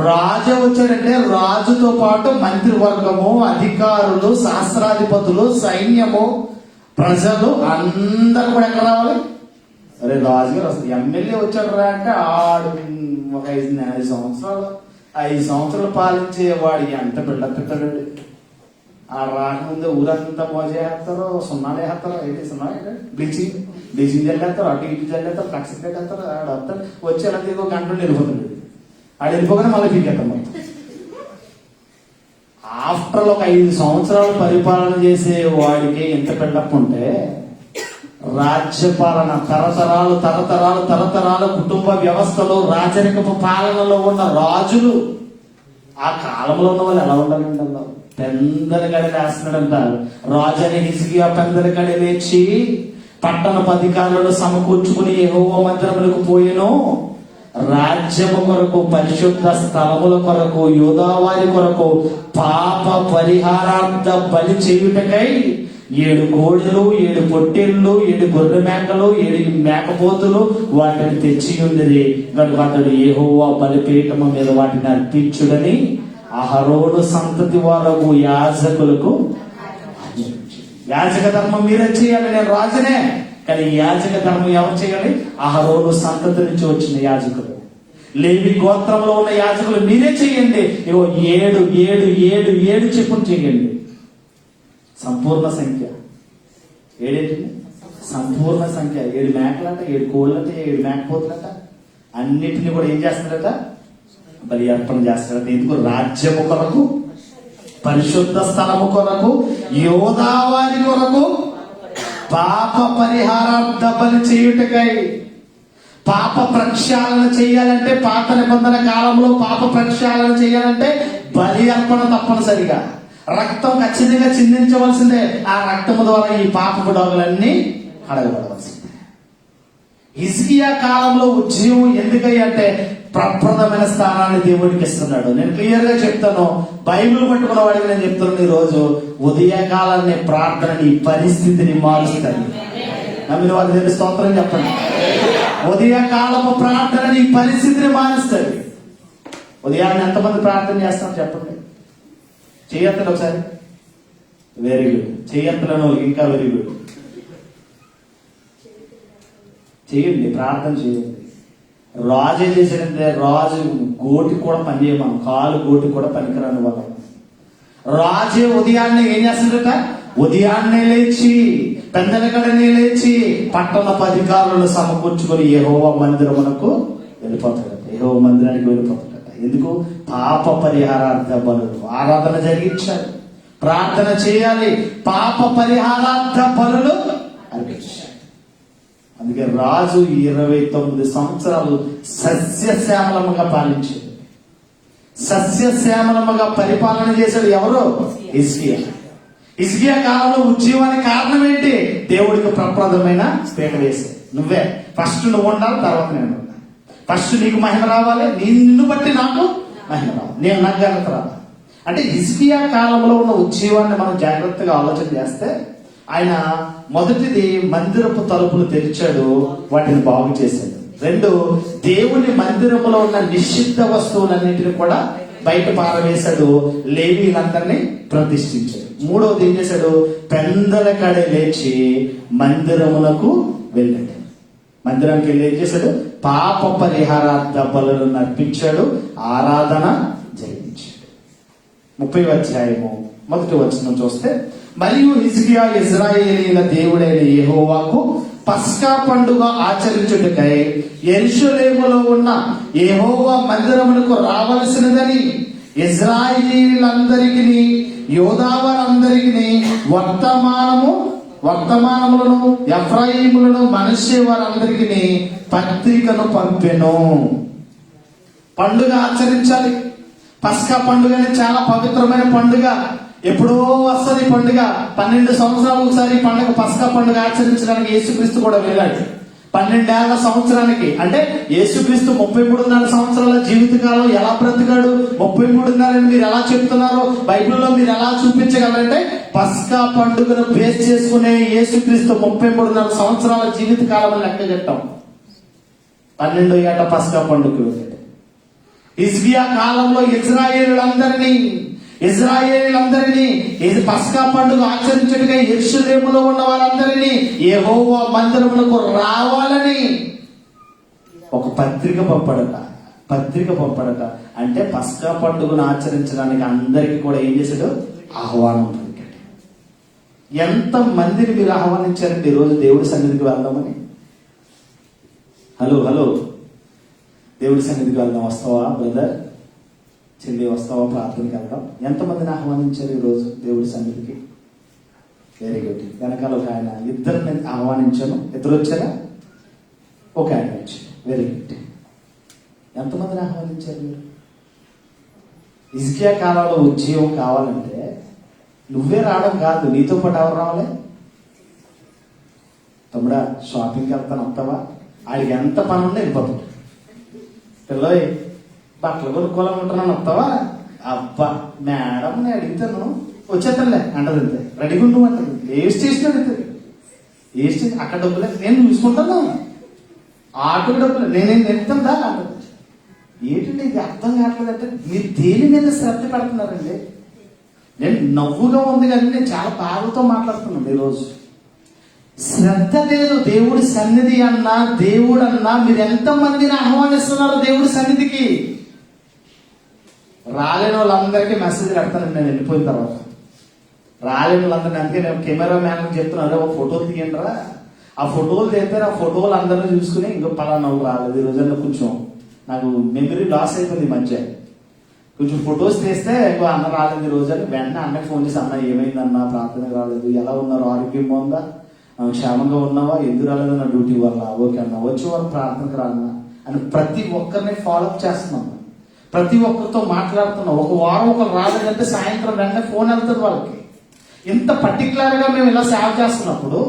S1: రాజు వచ్చాడంటే రాజుతో పాటు మంత్రివర్గము, అధికారులు, శాస్త్రాధిపతులు, సైన్యము, ప్రజలు అందరూ కూడా ఎక్కడ రావాలి? అరే రాజుగారు అసలు ఎమ్మెల్యే వచ్చాడు రా అంటే ఆడు ఒక 5 సంవత్సరాలు పాలించే వాడికి ఎంత బిల్డప్ పెట్టాడండి. ఆ రాకముందే ఊరంతా మోజేస్తారు, సున్నాలు వేస్తారు, అయితే సున్నా బ్లీచింగ్ చల్లేస్తారు, అటు ఇటు చల్లేస్తారు, కక్సెట్ పెట్టేస్తారు. ఆడు వస్తారు వచ్చి అలా తిరిగి 1 గంటలో వెళ్ళిపోతుంది. ఆడు వెళ్ళిపోగానే మళ్ళీ పీకెత్తాం మొత్తం. ఆఫ్టర్ ఒక 5 సంవత్సరాలు పరిపాలన చేసే వాడికి ఎంత బిల్డప్ ఉంటే రాజ్యపాలన తరతరాలు కుటుంబ వ్యవస్థలో రాజరికపు పాలనలో ఉన్న రాజులు ఆ కాలంలో ఉన్న వాళ్ళు ఎలా ఉండాలండి? అలా పెందల గడి లేస్తున్నాడంట. రాజు అని హిజ్కియా పెందల గడి లేచి పట్టణపు అధికారులను సమకూర్చుకుని యెహోవా మందిరములకు పోయెను. రాజ్యము కొరకు, పరిశుద్ధ స్థలముల కొరకు, యూదావారి కొరకు పాప పరిహారార్థ బలి చేయుటకై 7 కోడెలు, 7 పొట్టేళ్ళు, 7 గొర్రె మేకలు, 7 మేకపోతులు వాటిని తెచ్చి ఉండేది. కనుక అతడు యెహోవా బలిపీఠము మీద వాటిని అర్పించుడని అహరోను సంతతి వారకు యాజకులకు యాజక ధర్మం మీరే చేయాలి. నేను రాజునే, కానీ యాజక ధర్మం ఎవరు చేయాలి? అహరోను సంతతి నుంచి వచ్చిన యాజకులు, లేవి గోత్రంలో ఉన్న యాజకులు మీరే చేయండి. ఇగో 7 చెప్పులు చేయండి. సంపూర్ణ సంఖ్య 7 సంపూర్ణ సంఖ్య 7 మేకలంట, 7 కోళ్ళంట, 7 మేకపోతులంట. అన్నిటిని కూడా ఏం చేస్తాడట? బలి అర్పణ చేస్తాడట. ఎందుకు? రాజ్యము కొరకు, పరిశుద్ధ స్థలము కొరకు, యోధావారి కొరకు, పాప పరిహారార్థ బలి చేయుటకై. పాప ప్రక్షాళన చేయాలంటే, పాత నిబంధన కాలంలో పాప ప్రక్షాళన చేయాలంటే బలి అర్పణ తప్పనిసరిగా, రక్తం ఖచ్చితంగా చిందించవలసిందే. ఆ రక్తము ద్వారా ఈ పాపపు డోగులన్నీ కడగబడవలసిందే. హిజ్కియా కాలంలో ఉద్యమం ఎందుకంటే ప్రప్రదమైన స్థానాన్ని దేవుడికి ఇస్తున్నాడు. నేను క్లియర్ గా చెప్తాను, బైబిల్ పట్టుకున్న వాడికి నేను చెప్తున్నాను, ఈ రోజు ఉదయకాలాన్ని ప్రార్థనని ఈ పరిస్థితిని మారుస్తాను. నమ్మిన వారి దగ్గర స్తోత్రం చెప్పండి. ఉదయకాలపు ప్రార్థనని ఈ పరిస్థితిని మారుస్తుంది. ఉదయాన్ని ఎంతమంది ప్రార్థన చేస్తాం చెప్పండి? చెయ్యత్తలు ఒకసారి. Very good. చెయ్యత్తలను ఇంకా వెరీ గుడ్. చెయ్యండి, ప్రార్థన చేయండి. రాజు ఏం చేశాడంటే, రాజు గోటి కూడా పని చేయమను, కాలు గోటి కూడా పనికిరాని వాళ్ళం. రాజే ఉదయాన్నే ఏం చేస్తాడట? ఉదయాన్నే లేచి, పెందలగడనే లేచి పట్టణపు అధికారులను సమకూర్చుకొని యెహోవా మందిరమునకు వెళ్ళిపోతాడట. యెహోవా మందిరానికి వెళ్ళిపోతాడట. ఎందుకు? పాప పరిహారార్థ బలులు ఆరాధన జరిగించాలి, ప్రార్థన చేయాలి, పాప పరిహారార్థ బలులు అర్పించాలి. అందుకే రాజు 29 సంవత్సరాలు సస్యశ్యామలముగా పాలించాడు. సస్యశ్యామలముగా పరిపాలన చేశాడు. ఎవరు? హిజ్కియా. హిజ్కియా కాలంలో ఉద్యమానికి కారణం ఏంటి? దేవుడికి ప్రప్రదమైన పీట వేశాడు. నువ్వే ఫస్ట్ నువ్వు ఉండాలి, తర్వాత నేను ఉండాలి. ఫస్ట్ నీకు మహిమ రావాలి, నిన్ను బట్టి నాకు మహిమ రావాలి, నేను నాకు ఘనత రావాలి. అంటే హిజ్కియా కాలంలో ఉన్న ఉద్యమాన్ని మనం జాగ్రత్తగా ఆలోచన చేస్తే, ఆయన మొదటిది మందిరపు తలుపులు తెరిచాడు, వాటిని బాగు చేశాడు. 2, దేవుని మందిరములో ఉన్న నిషిద్ధ వస్తువులన్నింటినీ కూడా బయట పారవేశాడు, లేవీలందరినీ ప్రతిష్ఠించాడు. 3వది ఏం చేశాడు? పెందల కడే లేచి మందిరములకు వెళ్ళాడు. మందిరానికి వెళ్ళి ఏం చేశాడు? పాప పరిహారార్థ బలులను అర్పించాడు, ఆరాధన జరిగించాడు. 30వ అధ్యాయము 1వ వచనం చూస్తే, మరియు హిజ్కియా ఇశ్రాయేలీయుల దేవుడైన యెహోవాకు పస్కా పండుగ ఆచరించుటకై యెరూషలేములో ఉన్న యెహోవా మందిరమునకు రావలసినదని ఇశ్రాయేలీయులందరికీ, యోదావారందరికీ వర్తమానములను ఎఫ్రాయిములను, మనష్షే వారందరికీ పత్రికను పంపెను. పండుగ ఆచరించాలి. పస్కా పండుగ అనేది చాలా పవిత్రమైన పండుగ. ఎప్పుడో వస్తుంది పండుగ. 12 సంవత్సరాలు ఒకసారి పండుగ, పస్కా పండుగ ఆచరించడానికి యేసుక్రీస్తు కూడా వెళ్ళాడు. 12 సంవత్సరానికి. అంటే యేసుక్రీస్తు 33.5 సంవత్సరాల జీవితకాలం ఎలా బ్రతికాడు? 33.5 మీరు ఎలా చెప్తున్నారు? బైబిల్లో మీరు ఎలా చూపించగలరంటే, పస్కా పండుగను బేస్ చేసుకునే యేసుక్రీస్తు 33.5 సంవత్సరాల జీవితకాలం లెక్క కట్టాం. 12వ ఏట పస్కా పండుగ వెళ్ళాడు. హిజ్కియా కాలంలో ఇజ్రాయేలీలందరినీ పస్కా పండుగ ఆచరించడానికి యెరూషలేములో ఉన్న వారందరినీ యెహోవా మందిరములకు రావాలని ఒక పత్రిక పంపడట. అంటే పస్కా పండుగను ఆచరించడానికి అందరికీ కూడా ఏం చేశాడు? ఆహ్వానం పలికాడు. ఎంత మందిని మీరు ఆహ్వానించారండి ఈరోజు దేవుడి సన్నిధికి వెళ్దామని? హలో, దేవుడి సన్నిధికి వెళ్దాం, వస్తావా బ్రదర్, చెల్లి వస్తావా, ప్రార్థనకి వెళ్దాం. ఎంతమందిని ఆహ్వానించారు ఈరోజు దేవుడి సన్నిధికి? Very good. వెనకాల ఒక ఆయన, ఇద్దరిని ఆహ్వానించాను. ఇద్దరు వచ్చారా? ఒక ఆయన వచ్చారు. Very good. ఎంతమందిని ఆహ్వానించారు మీరు? హిజ్కియా కాలంలో ఉద్యోగం కావాలంటే నువ్వే రావడం కాదు, నీతో పాటు ఎవరు రావాలి? తమ్ముడా, షాపింగ్కి వెళ్తాను, వస్తావా? ఆడికి ఎంత పని ఉందో వెళ్ళిపోతాడు. పిల్లలు బట్టలు కొనుక్కోవాలనుకుంటున్నాను, వస్తావా? అబ్బా మేడం, నేను అడిగితాను, వచ్చేస్తానులే అంటది. అంతే, రెడీగా ఉండు అంటది. ఏ స్టేషన్ అడుగుతుంది? ఏ స్టేషన్? అక్కడ డబ్బులే, నేను చూసుకుంటాను. ఆటో డబ్బులు నేనేం నెత్తుందా అంటది. ఏంటంటే ఇది అర్థం కావట్లేదంటే మీరు దేని మీద శ్రద్ధ పెడుతున్నారండి? నేను నవ్వుగా ఉంది కానీ నేను చాలా బాధతో మాట్లాడుతున్నాను ఈరోజు. శ్రద్ధ లేదు. దేవుడి సన్నిధి అన్నా, దేవుడు అన్నా, మీరు ఎంతమందిని ఆహ్వానిస్తున్నారు దేవుడి సన్నిధికి? రాలేని వాళ్ళందరికీ మెసేజ్ పెడతానండి నేను వెళ్ళిపోయిన తర్వాత. రాలేని వాళ్ళందరినీ, అందుకే నేను కెమెరా మ్యాన్ చెప్తున్నాను, ఒక ఫోటోలు తీయండిరా. ఆ ఫోటోలు తీస్తే ఆ ఫోటోలు అందరినీ చూసుకుని ఇంకో పలానా రాలేదు ఈ రోజుల్లో. కొంచెం నాకు మెమరీ లాస్ అయిపోయింది ఈ మధ్య. కొంచెం ఫొటోస్ తీస్తే ఎక్కువ అన్న రాలేదు ఈ రోజు. వెంటనే అన్నకి ఫోన్ చేసి, అన్న ఏమైందన్నా, ప్రార్థన రాలేదు, ఎలా ఉన్నారు, ఆరోగ్యం బాగుందా, క్షేమంగా ఉన్నావా, ఎందుకు రాలేదు, నా డ్యూటీ వల్ల. ఓకే అన్న, వచ్చే వాళ్ళు ప్రార్థనకు రాన్నా అని ప్రతి ఒక్కరిని ఫాలోఅప్ చేస్తున్నాం. ప్రతి ఒక్కరితో మాట్లాడుతున్నాం. ఒక వారం ఒకరు రాలేదంటే సాయంత్రం వెంటనే ఫోన్ వెళ్తుంది వాళ్ళకి. ఇంత పర్టికులర్ గా మేము ఇలా సేవ చేస్తున్నప్పుడు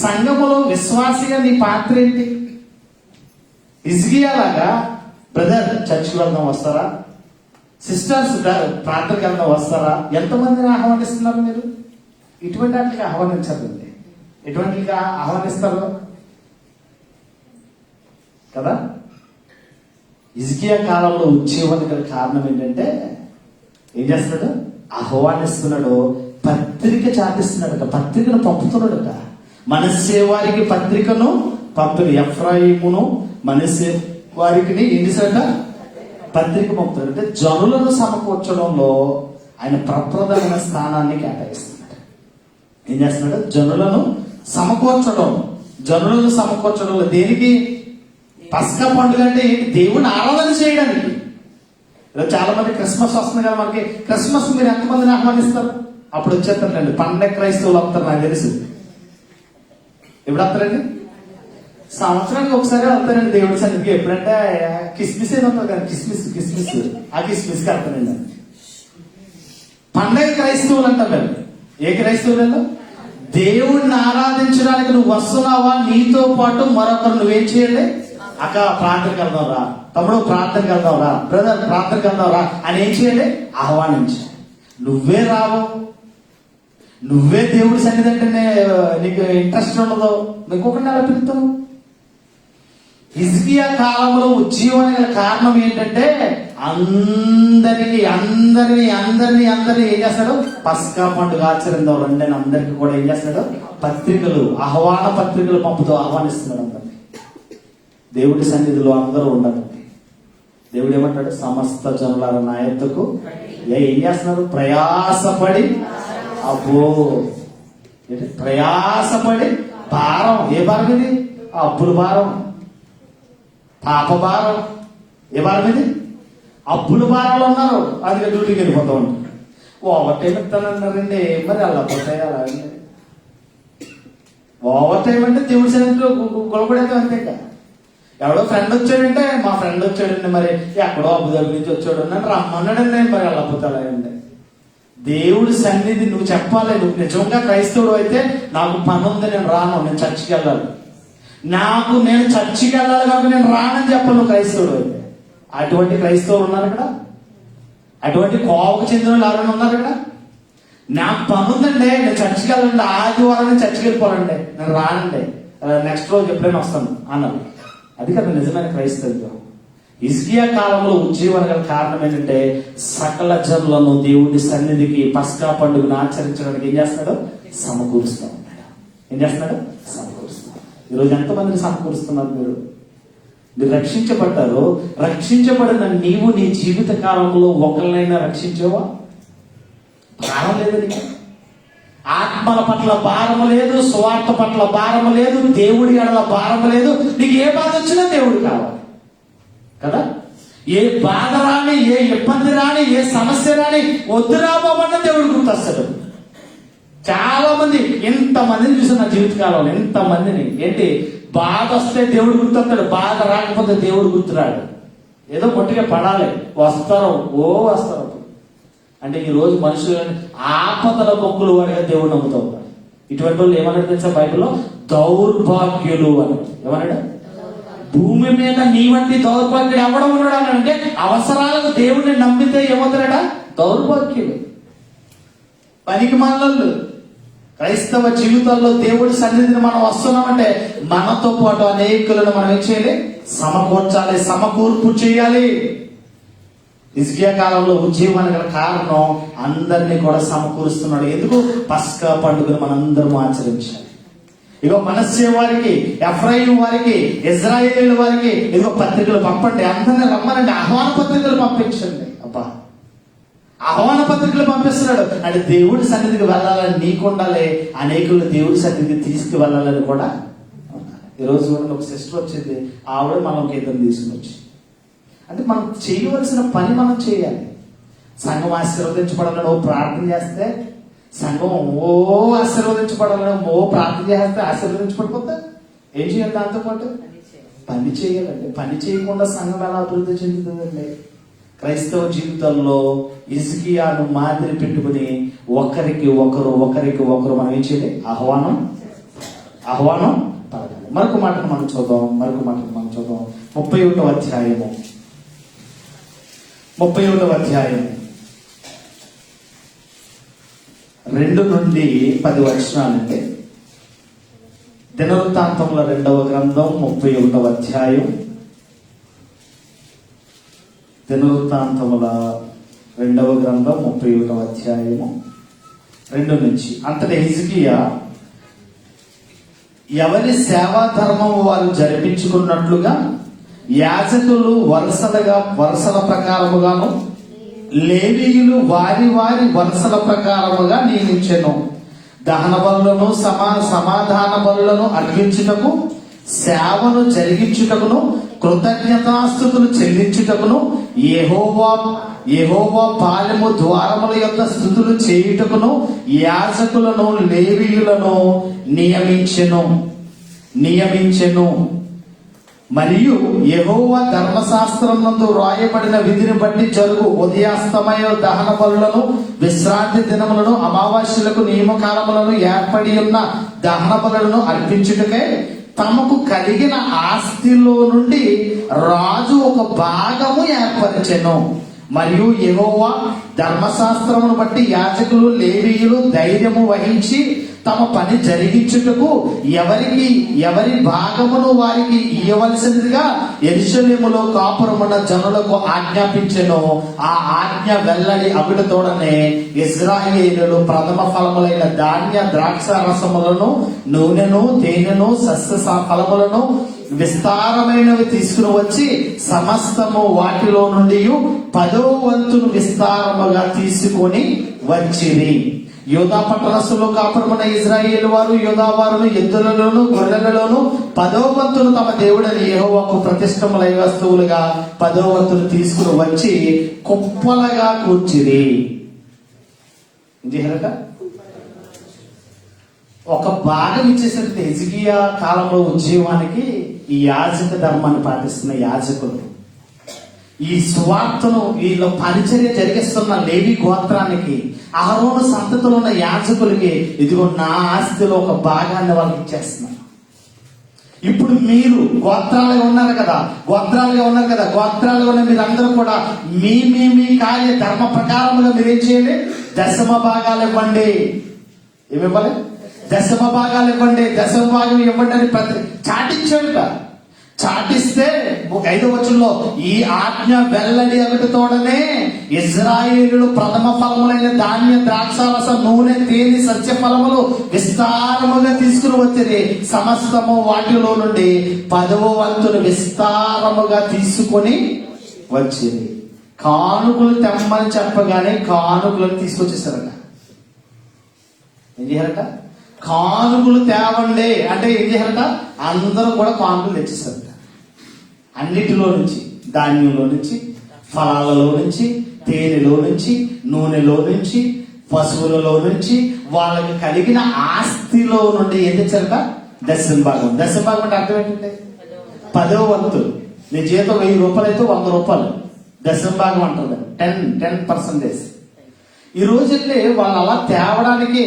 S1: సంఘములో విశ్వాసిగా నీ పాత్ర ఏంటి? హిజ్కియా లాగా బ్రదర్ చర్చికి వెళ్దాం వస్తారా, సిస్టర్స్ ప్రార్థనకి వెళ్దాం వస్తారా, ఎంతమందిని ఆహ్వానిస్తున్నారు మీరు? ఇటువంటి వాటికి ఆహ్వానించదండి. ఎటువంటి ఆహ్వానిస్తారు కదా? హిజ్కియా కాలంలో ఉద్యోగానికి గల కారణం ఏంటంటే ఏం చేస్తున్నాడు? ఆహ్వానిస్తున్నాడు, పత్రిక చాటిస్తున్నాడట, పత్రికను పంపుతున్నాడట. మనస్సే వారికి పత్రికను పంపిణీ, ఎఫ్రాయిమును మనస్సే వారికి ఏం చేశాడట? పత్రిక పంపుతాడు. అంటే జనులను సమకూర్చడంలో ఆయన ప్రప్రదమైన స్థానాన్ని కేటాయిస్తున్నాడు. ఏం చేస్తున్నాడు? జనులను సమకూర్చడంలో దేనికి? పస్కా పండుగ అంటే ఏంటి? దేవుని ఆరాధన చేయడానికి. చాలా మంది క్రిస్మస్ వస్తుంది కదా మనకి, క్రిస్మస్ మీరు ఎంతమందిని ఆహ్వానిస్తారు? అప్పుడు వచ్చేస్తారండి పండగ క్రైస్తవులు వస్తారు, నాకు తెలుసు. ఎప్పుడు వస్తారండి? సంవత్సరానికి ఒకసారి వస్తారండి దేవుడి సన్నిధికి. ఎప్పుడంటే కిస్మిస్ ఏదో ఉంటుంది కదా, కిస్మిస్ ఆ కిస్మిస్కి వెళ్తానండి. పండగ క్రైస్తవులు అంటారు. ఏ క్రైస్తవులలో? దేవుడిని ఆరాధించడానికి నువ్వు వస్తున్నావా, నీతో పాటు మరొకరు నువ్వేం చేయాలి? అక్క ప్రార్థనకి వెళ్దాం రా, తమ్ముడు ప్రార్థనకి వెళ్దాం రా, బ్రదర్ ప్రార్థనకి వెళ్దాం రా అని ఏం చేయాలి? ఆహ్వానించాలి. నువ్వే రావు, నువ్వే దేవుడి సన్నిధి అంటే నీకు ఇంట్రెస్ట్ ఉండదు, ఇంకొకరిని ఎలా పిలుస్తావు? హిజ్కియా కాలంలో ఉజ్జీవానికి గల కారణం ఏంటంటే అందరినీ ఏం చేస్తాడు? పస్కా పండుగ ఆచరిద్దాం రండి అని అందరికీ కూడా ఏం చేస్తాడు? పత్రికలు, ఆహ్వాన పత్రికలు పంపుతూ ఆహ్వానిస్తున్నాడు అందరినీ. దేవుడి సన్నిధిలో అందరూ ఉండాలండి. దేవుడు ఏమంటాడు? సమస్త జనులారా నా యొద్దకు ఏం చేస్తున్నారు? ప్రయాసపడి, ప్రయాసపడి భారం. ఏ భారం ఇది? అప్పుల భారం, పాప భారం. ఏ భారం ఇది? అప్పుల భారాలు ఉన్నారు, అది డ్యూటీకి వెళ్ళిపోతా ఉంటారు. ఓవర్ టైం ఇస్తానన్నారండి, మరి అలా పోతాయి. అలా ఓవర్ టైం అంటే దేవుడి సన్నిధిలో గొడవపడేది అంతేగా. ఎవడో ఫ్రెండ్ వచ్చాడంటే, మా ఫ్రెండ్ వచ్చాడండి, మరి ఎక్కడో అబుదాబి నుంచి వచ్చాడు నన్ను రమ్మన్నాడండి, మరి అలా పోతాయండి. దేవుడి సన్నిధి నువ్వు చెప్పాలి. నువ్వు నిజంగా క్రైస్తవుడు అయితే నాకు పని ఉంది, నేను రాను, నేను చర్చికి వెళ్ళాలి, నేను చర్చికి వెళ్ళాలి కాబట్టి నేను రానని చెప్పాలి నువ్వు క్రైస్తవుడు అయితే. అటువంటి క్రైస్తవులు ఉన్నారు ఇక్కడ, అటువంటి కోవకు చెందిన వాళ్ళు ఎవరైనా ఉన్నారు ఇక్కడ? నాకు పని ఉందండి, నేను చర్చికి వెళ్ళండి, ఆదివారం నేను చర్చికి వెళ్ళిపోవాలండి, నేను రానండి, నెక్స్ట్ రోజు ఎప్పుడైనా వస్తాను అన్నారు. అది కదా నిజమైన క్రైస్తవ్యం. హిజ్కియా కాలంలో ఉజ్జీవన గల కారణం ఏంటంటే సకల జనులను దేవుడి సన్నిధికి పస్కా పండుగను ఆచరించడానికి ఏం చేస్తున్నాడు? సమకూరుస్తూ ఉన్నాడు. ఏం చేస్తున్నాడు? సమకూరుస్తున్నాడు. ఈరోజు ఎంతమందిని సమకూరుస్తున్నారు? మీరు రక్షించబడ్డారు. రక్షించబడిన నీవు నీ జీవిత కాలంలో ఒకరినైనా రక్షించావా? భారం లేదు నీకు. ఆత్మల పట్ల భారము లేదు, స్వార్థ పట్ల భారము లేదు, దేవుడి ఎడల భారము లేదు. నీకు ఏ బాధ వచ్చినా దేవుడు కావాలి కదా. ఏ బాధ రాని, ఏ ఇబ్బంది రాని, ఏ సమస్య రాని వద్దురా బాబన్న దేవుడు గుర్తొస్తాడు. చాలా మంది, ఎంతమందిని చూసిన నా జీవితకాలంలో, ఎంతమందిని ఏంటి బాధ వస్తే దేవుడు గుర్తొస్తాడు, బాధ రాకపోతే దేవుడు గుర్తురాడు. ఏదో మొట్టిగా పడాలి, వస్తారు అంటే ఈ రోజు మనుషులు ఆపదల మొక్కులు వాడిగా దేవుడు నమ్ముతూ ఉంటారు. ఇటువంటి వాళ్ళు ఏమన్నాడు తెలుసా బైబిల్లో? దౌర్భాగ్యులు అని. ఏమన్నాడు? భూమి మీద నీ వంటి దౌర్భాగ్యుడు ఎవడం ఉన్నాడు అని అంటే అవసరాలకు దేవుడిని నమ్మితే ఏమవుతారట? దౌర్భాగ్యులు, పనికి మాలలు. క్రైస్తవ జీవితాల్లో దేవుడి సన్నిధిని మనం వస్తున్నామంటే మనతో పాటు అనేకులను మనం ఏం చేయాలి? సమకూర్చాలి, సమకూర్పు చేయాలి. హిజ్కియా కాలంలో ఉజ్జీవన గల కారణం అందరినీ కూడా సమకూరుస్తున్నాడు. ఎందుకు? పస్కా పండుగను మనందరం ఆచరించాలి. ఇగో మనస్సే వారికి, ఎఫ్రాయిం వారికి, ఇజ్రాయేలీల వారికి ఇదిగో పత్రికలు పంపండి, అందరినీ రమ్మనండి, ఆహ్వాన పత్రికలు పంపించండి. అబ్బా, ఆహ్వాన పత్రికలు పంపిస్తున్నాడు అంటే దేవుడి సన్నిధికి వెళ్ళాలని నీకు ఉండాలి, అనేకులు దేవుడి సన్నిధికి తీసుకువెళ్ళాలని కూడా ఉండాలి. ఈరోజు చూడండి, ఒక సిస్టర్ వచ్చింది, ఆవిడ మనం ఒక ఇద్దరు తీసుకుని వచ్చి, అంటే మనం చేయవలసిన పని మనం చేయాలి. సంఘం ఆశీర్వదించబడాలని ఓ ప్రార్థన చేస్తే, సంఘం ఓ ఆశీర్వదించబడాలని ఓ ప్రార్థన చేస్తే ఆశీర్వదించబడిపోతే ఏం చేయాలి? దాంతో పాటు పని చేయాలండి. పని చేయకుండా సంఘం ఎలా అభివృద్ధి చెందుతుందండి? క్రైస్తవ జీవితంలో హిజ్కియాను మాదిరి పెట్టుకుని ఒకరికి ఒకరు మనం ఏం చేయాలి? ఆహ్వానం పలకాలి. మరొక మాటను మనం చూద్దాం. 31వ అధ్యాయము 2 నుండి 10 వచనాలంటే దినవృత్తాంతముల 2వ గ్రంథం 31వ అధ్యాయం. దినవృత్తాంతముల 2వ గ్రంథం 31వ అధ్యాయము 2 నుంచి. అంతటి హిజ్కియా ఎవరి సేవా ధర్మము వారు జరిపించుకున్నట్లుగా యాజకులు వరుసల ప్రకారముగాను, లేవీయులు వారి వరుసల ప్రకారముగా నియమించెను. దహన బలులను సమాధాన బలులను అర్పించుటకు, సేవను జరిగించుటకును, కృతజ్ఞతాస్తుతులు చెల్లించుటకును, యెహోవా పాలెము ద్వారముల యొక్క స్తుతులు చేయుటకును యాజకులను లేవీయులను నియమించెను. మరియు యెహోవా ధర్మశాస్త్రమునందు రాయబడిన విధిని బట్టి జరుగు ఉదయాస్తమయ దహన బలులను, విశ్రాంతి దినములను, అమావాస్యలకు, నియమకాలములను, ఏర్పడి ఉన్న దహన బలులను అర్పించుటకై తమకు కలిగిన ఆస్తిలో నుండి రాజు ఒక భాగము ఏర్పరిచెను. మరియు యెహోవా ధర్మశాస్త్రమును బట్టి యాజకులు లేవీయులు ధైర్యము వహించి తమ పని జరిగించుటకు ఎవరి భాగమును వారికి ఇయ్యవలసినదిగా యెరూషలేములో కాపురమున్న జనులకు ఆజ్ఞాపించెను. ఆ ఆజ్ఞ వెల్లడి అగుటతోడనే ఇశ్రాయేలీయులు ప్రథమ ఫలములైన ధాన్య ద్రాక్ష రసములను, నూనెను, తేనెను, సస్య ఫలములను విస్తారమైనవి తీసుకుని వచ్చి సమస్తము వాటిలో నుండి 10వ వంతును విస్తారముగా తీసుకొని వచ్చిరి. యూదా పట్టణస్థులు కాపురమున్న ఇశ్రాయేలు వారు యూదావారును ఎద్దులలోను గొర్రెలలోను 10వ వంతును తమ దేవుడైన యెహోవాకు ప్రతిష్టములైన వస్తువులుగా 10వ వంతును తీసుకుని వచ్చి కుప్పలుగా కూర్చిరి. ఒక భాగం ఇచ్చేసరికి హిజ్కియా కాలంలో ఉజ్జీవానికి ఈ యాజక ధర్మాన్ని పాటిస్తున్న యాజకులు, ఈ సువార్తను వీళ్ళ పరిచర్య జరిగిస్తున్న లేవి గోత్రానికి, అహరోను సంతతిలో ఉన్న యాజకులకి ఇదిగో నా ఆస్తిలో ఒక భాగాన్ని వాళ్ళకి ఇచ్చేస్తున్నారు. ఇప్పుడు మీరు గోత్రాలుగా ఉన్నారు కదా, గోత్రాలుగా ఉన్న మీరందరూ కూడా మీ కార్య ధర్మ ప్రకారముగా మీరేం చేయండి? దశమ భాగాలు ఇవ్వండి. ఏమివ్వాలి? దశమ భాగాలు ఇవ్వండి అని చాటించాడుట. చాటిస్తే 5వ వచనంలో ఈ ఆజ్ఞ వెల్లడి అగుటతోడనే ఇజ్రాయేలులు ప్రథమ ఫలములైన ధాన్య ద్రాక్షారస నూనె తేనె సస్య ఫలములు విస్తారముగా తీసుకుని వచ్చింది. సమస్తము వాటిలో నుండి 10వ వంతులు విస్తారముగా తీసుకొని వచ్చింది. కానుకలు తెమ్మని చెప్పగానే కానుకలను తీసుకొచ్చేసారట. ఏం చేయాలట? కానుకలు తేవండి అంటే ఏం చేయాలట? అందరూ కూడా కానుకలు తెచ్చేసారట. అన్నిటిలో నుంచి, ధాన్యంలో నుంచి, ఫలాలలో నుంచి, తేనెలో నుంచి, నూనెలో నుంచి, పశువులలో నుంచి, వాళ్ళకి కలిగిన ఆస్తిలో నుండి ఏం తెచ్చారట? దశంభాగం. దశంభాగం అంటే అర్థం ఏంటంటే 10వ వంతు. నీ జీతం 1000 రూపాయలు అయితే 100 రూపాయలు దశంభాగం అంటుంది. 10%. ఈ రోజుల్లో వాళ్ళు అలా తేవడానికి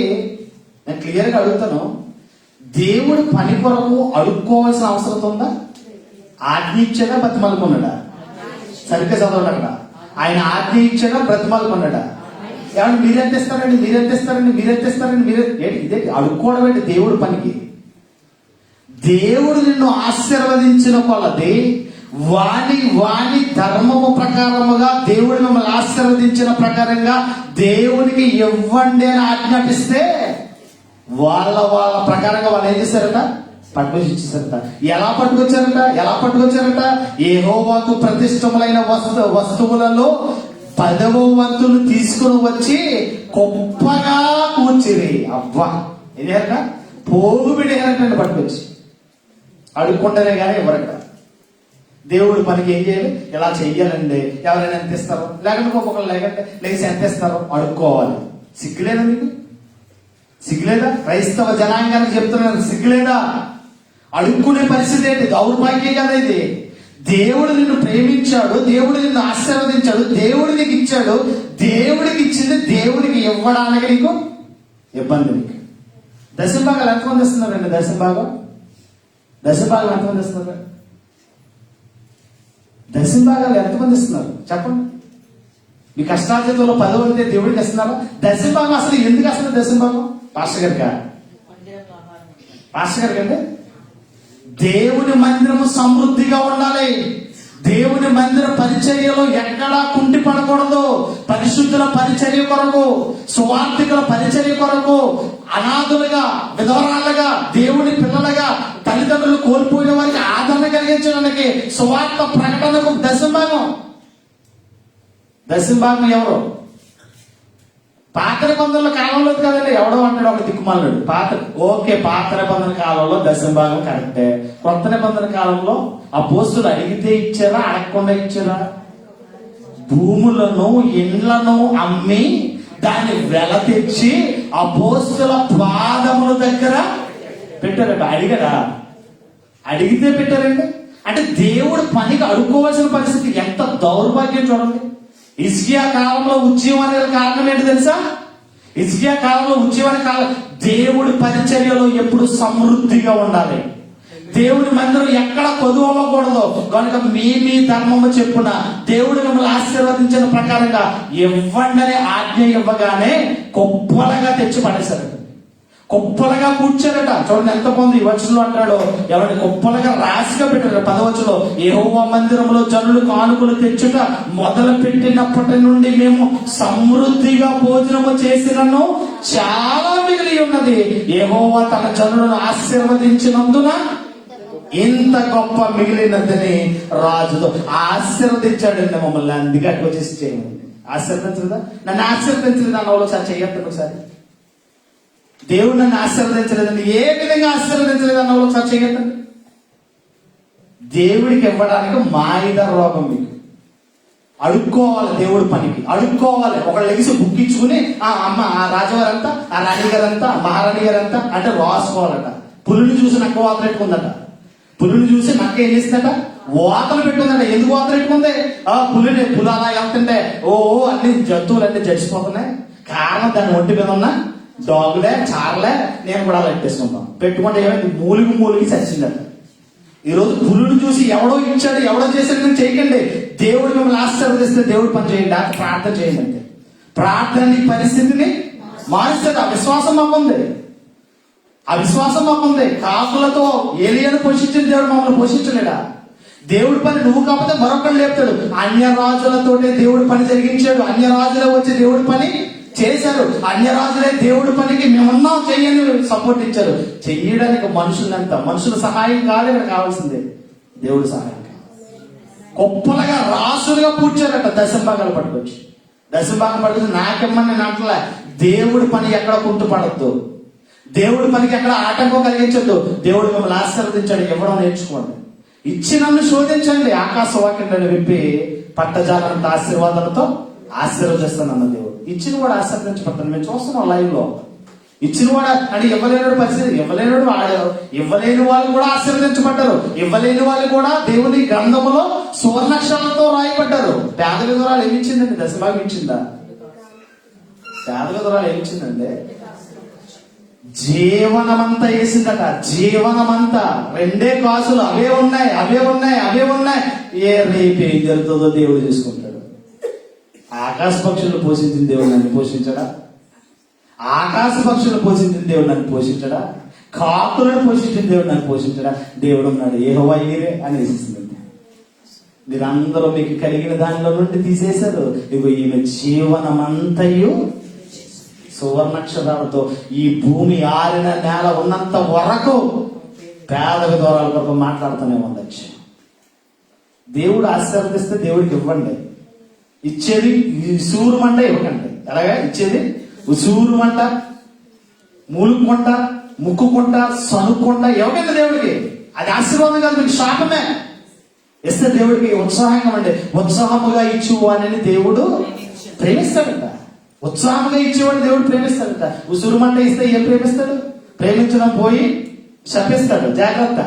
S1: నేను క్లియర్గా అడుగుతాను, దేవుడు పని కొరకు అడుక్కోవాల్సిన అవసరం ఉందా? ఆజ్ఞ ఇచ్చాడా, బ్రతిమాలుకున్నాడా? సరిగ్గా చదవండి అక్కడ. ఆయన ఆజ్ఞ ఇచ్చాడా, బ్రతిమాలుకున్నాడా? ఏమంటే మీరెంత ఇస్తారండి, మీరెంత ఇస్తారండి, మీరెంత ఇస్తారండి, ఇదే అడుక్కోవడం ఏంటి దేవుడు పనికి? దేవుడు నిన్ను ఆశీర్వదించిన కొలది వాణి ధర్మము ప్రకారముగా దేవుడు మిమ్మల్ని ఆశీర్వదించిన ప్రకారంగా దేవునికి ఇవ్వండి అని ఆజ్ఞాపిస్తే వాళ్ళ ప్రకారంగా వాళ్ళు ఏం చేశారట? పట్టుకొచ్చి ఇచ్చేసారట. ఎలా పట్టుకొచ్చారట? యెహోవాకు ప్రతిష్టములైన వస్తువులలో 10వ వంతులు తీసుకుని వచ్చి గొప్పగా కూర్చిరి. అబ్బా, ఏం చేయాలట? పోగు పెట్టేయాలంటే పట్టుకొచ్చి. అడుక్కుంటారే కానీ ఎవరట. దేవుడు పనికి ఏం చేయాలి? ఇలా చెయ్యాలండి. ఎవరైనా ఎంత ఇస్తారో, లేకపోతే ఒక్కొక్కరు లేచి ఎంత ఇస్తారో అడుక్కోవాలి. సిగ్గులేదా మీకు? సిగ్గులేదా? క్రైస్తవ జనాంగానికి చెప్తున్నాను, సిగ్గులేదా? అడుక్కునే పరిస్థితి ఏంటి? దౌర్భాగ్యం కదా ఇది. దేవుడు నిన్ను ప్రేమించాడు, దేవుడు నిన్ను ఆశీర్వదించాడు, దేవుడు నీకు ఇచ్చాడు. దేవుడికి ఇచ్చింది దేవుడికి ఇవ్వడానికి నీకు ఇబ్బంది. నీకు దశంభాగాలు ఎంతమంది ఇస్తున్నారండి? దశంభాగం ఎంతమంది ఇస్తున్నారు? దశంభాగాలు ఎంతమంది ఇస్తున్నారు చెప్పండి. మీ కష్టార్జితంలో 10వ వంతు దేవుడికి ఇస్తున్నారా? దశంభాగం అసలు ఎందుకు అసలు దశంభాగం? పాస్టర్ గారికి అంటే దేవుని మందిరము సమృద్ధిగా ఉండాలి. దేవుని మందిర పరిచర్యలో ఎక్కడా కుంటి పడకూడదు. పరిశుద్ధుల పరిచర్య కొరకు, సువార్థికుల పరిచర్య కొరకు, అనాథులుగా, విధవరాలుగా, దేవుని పిల్లలుగా, తల్లిదండ్రులు కోల్పోయిన వారికి ఆదరణ కలిగించడానికి సువార్త ప్రకటనకు దశంభాగం ఎవరు? పాత నిబంధనల కాలంలో కదండి. ఎవడో అంటాడు ఒక దిక్కుమాలుడు. పాత నిబంధన కాలంలో దశంభాగం కరెక్టే. కొత్త నిబంధన కాలంలో అపోస్తులు అడిగితే ఇచ్చారా, అడగకుండా ఇచ్చారా? భూములను, ఇండ్లను అమ్మి దాన్ని వెల తెచ్చి అపోస్తుల పాదముల దగ్గర పెట్టారట. అడిగారా? అడిగితే పెట్టారండి. అంటే దేవుడు పనికి అడుక్కోవాల్సిన పరిస్థితి. ఎంత దౌర్భాగ్యం చూడండి. హిజ్కియా కాలంలో ఉద్యమం అనేది కారణం ఏంటి తెలుసా? హిజ్కియా కాలంలో ఉద్యమం కాలం దేవుడి పరిచర్యలో ఎప్పుడు సమృద్ధిగా ఉండాలి. దేవుడి మందిరం ఎక్కడ కొదువు అవ్వకూడదు. కనుక మీ ధర్మము చెప్పున దేవుడు మిమ్మల్ని ఆశీర్వదించిన ప్రకారంగా ఇవ్వండి అనే ఆజ్ఞ ఇవ్వగానే కుప్పలుగా తెచ్చి పడేశారు. కుప్పలుగా కూర్చారట. చూడండి ఎంత బాగుంది. ఈ వచనంలో అంటాడు, ఎవరిని కుప్పలుగా రాశిగా పెట్టారు. 10వ వచనంలో యెహోవా మందిరంలో జనులు కానుకలు తెచ్చుట మొదలు పెట్టినప్పటి నుండి మేము సమృద్ధిగా భోజనము చేసినను చాలా మిగిలి ఉన్నది. యెహోవా తన జనులను ఆశీర్వదించినందున ఇంత గొప్ప మిగిలినదని రాజుతో ఆశీర్వదించాడండి మమ్మల్ని. అందుకే అట్లా వచ్చేసి చేయండి. ఆశీర్వదించలేదా? నన్ను ఆశీర్వదించలేదు అన్న ఒకసారి చెయ్యొద్దు. ఒకసారి దేవుడు నన్ను ఆశీర్వదించలేదండి, ఏ విధంగా ఆశీర్వదించలేదు అన్న ఒకసారి చెయ్యొద్దండి. దేవుడికి ఇవ్వడానికి మాయిద రోగం. మీకు అడుక్కోవాలి. దేవుడి పనికి అడుక్కోవాలి. ఒకళ్ళు లెగిసి బుక్కించుకుని అమ్మ ఆ రాజుగారంతా, ఆ రాణి గారంతా, మహారాణి గారంతా అంటే రాసుకోవాలట. పులిని చూసి నక్క వాతలు పెట్టుకుందట. పులిని చూసి నక్క ఏం చేసిందట? వాతలు పెట్టుకుందట. ఎందుకు వాతలు పెట్టుకుంది? పులి అలా వెళ్తుంటే అన్ని జంతువులన్నీ చచ్చిపోతున్నాయి. కారణం దాని ఒంటి మీద ఉన్న డాగులే, చారలే, నేను కూడా అలా పెట్టేసుకుంటాను. పెట్టుకుంటే ఏమైంది? మూలిగి చచ్చిందట. ఈరోజు పులుని చూసి ఎవడో ఇచ్చాడు, ఎవడో చేశాడు చేయకండి. దేవుడు మిమ్మల్ని ఆశీర్వదిస్తే దేవుడు పని చేయండి, ప్రార్థన చేయండి అంటే. ప్రార్థన ఈ పరిస్థితిని మారుస్తుంది. అవిశ్వాసం మాకుంది. కాకులతో ఏలియాను పోషించిన దేవుడు మమ్మల్ని పోషించలేడా? దేవుడి పని నువ్వు కాకపోతే మరొకరు లేపుతాడు. అన్య రాజులతోటే దేవుడి పని జరిగించాడు. అన్య రాజులే వచ్చి దేవుడి పని చేశారు. అన్య రాజులే దేవుడి పనికి మేమున్నాం చెయ్యని సపోర్ట్ ఇచ్చారు. చెయ్యడానికి మనుషుల సహాయం కాదు ఇక్కడ కావాల్సిందే, దేవుడి సహాయం. గొప్పలుగా రాసులుగా పూడ్చారట దశంభాగాలు పట్టుకొచ్చి. దశంభాగం పట్టుకొచ్చి నాకెమ్మని నాట్లే. దేవుడి పని ఎక్కడ కుంటుపడద్దు, దేవుడి పనికి ఎక్కడ ఆటంకం కలిగించద్దు. దేవుడు మిమ్మల్ని ఆశీర్వదించాడు, ఇవ్వడం నేర్చుకోండి. ఇచ్చినన్ను శోధించండి, ఆకాశ వాక్యం విప్పి పట్టజాలంత ఆశీర్వాదాలతో ఆశీర్వదిస్తానన్న దేవుడు. ఇచ్చిన వాడు ఆశీర్వదించబడతాను. మేము చూస్తున్నాం లైవ్ లో. ఇచ్చిన వాడు అంటే ఇవ్వలేనుడు పరిస్థితి, ఇవ్వలేని వాళ్ళు కూడా ఆశీర్వదించబడ్డారు. ఇవ్వలేని వాళ్ళు కూడా దేవుని గ్రంథములో సువర్ణక్షరాలతో రాయబడ్డారు. పేద విధురాలు ఏమిచ్చిందండి? దశభాగం ఇచ్చిందా? పేద విధురాలు ఏమిచ్చిందండి? జీవనమంతా వేసిందట. జీవనమంతా 2 కాసులు అవే ఉన్నాయి. ఏ రేపు ఏం జరుగుతుందో దేవుడు చూసుకుంటాడు. ఆకాశ పక్షులు పోషించిన దేవుడు నన్ను పోషించడా? ఆకాశ పక్షులు పోషించిన దేవుడు నన్ను పోషించడా? కాకులను పోషించిన దేవుడు నన్ను పోషించడా? దేవుడు ఉన్నాడు, యెహోవా ఈరే అని వేసింది. మీరందరూ మీకు కలిగిన దానిలో నుండి తీసేశారు. ఇగో ఈమె జీవనమంతయు సువర్ణక్షరాలతో ఈ భూమి ఆరిన నేల ఉన్నంత వరకు పేద విధవరాల కొరకు మాట్లాడుతూనే ఉండొచ్చు. దేవుడు ఆశీర్వదిస్తే దేవుడికి ఇవ్వండి. ఇచ్చేది ఉసూరుమంట ఇవ్వకండి. ఎలాగా ఇచ్చేది? ఉసూరుమంట, మూలుకుంట, ముక్కుకుంట, సనుక్కుంట ఇవ్వకండి దేవుడికి. అది ఆశీర్వాదం కాదు, మీకు శాపమే. ఇస్తే దేవుడికి ఉత్సాహంగా ఉండే. ఉత్సాహముగా ఇచ్చేవాడిని దేవుడు ప్రేమిస్తాడట. ఉత్సాహంగా ఇచ్చేవాడు దేవుడు ప్రేమిస్తాడట. ఉసురుమంట ఇస్తే ఏం ప్రేమిస్తాడు? ప్రేమించడం పోయి శపిస్తాడు. జాగ్రత్త.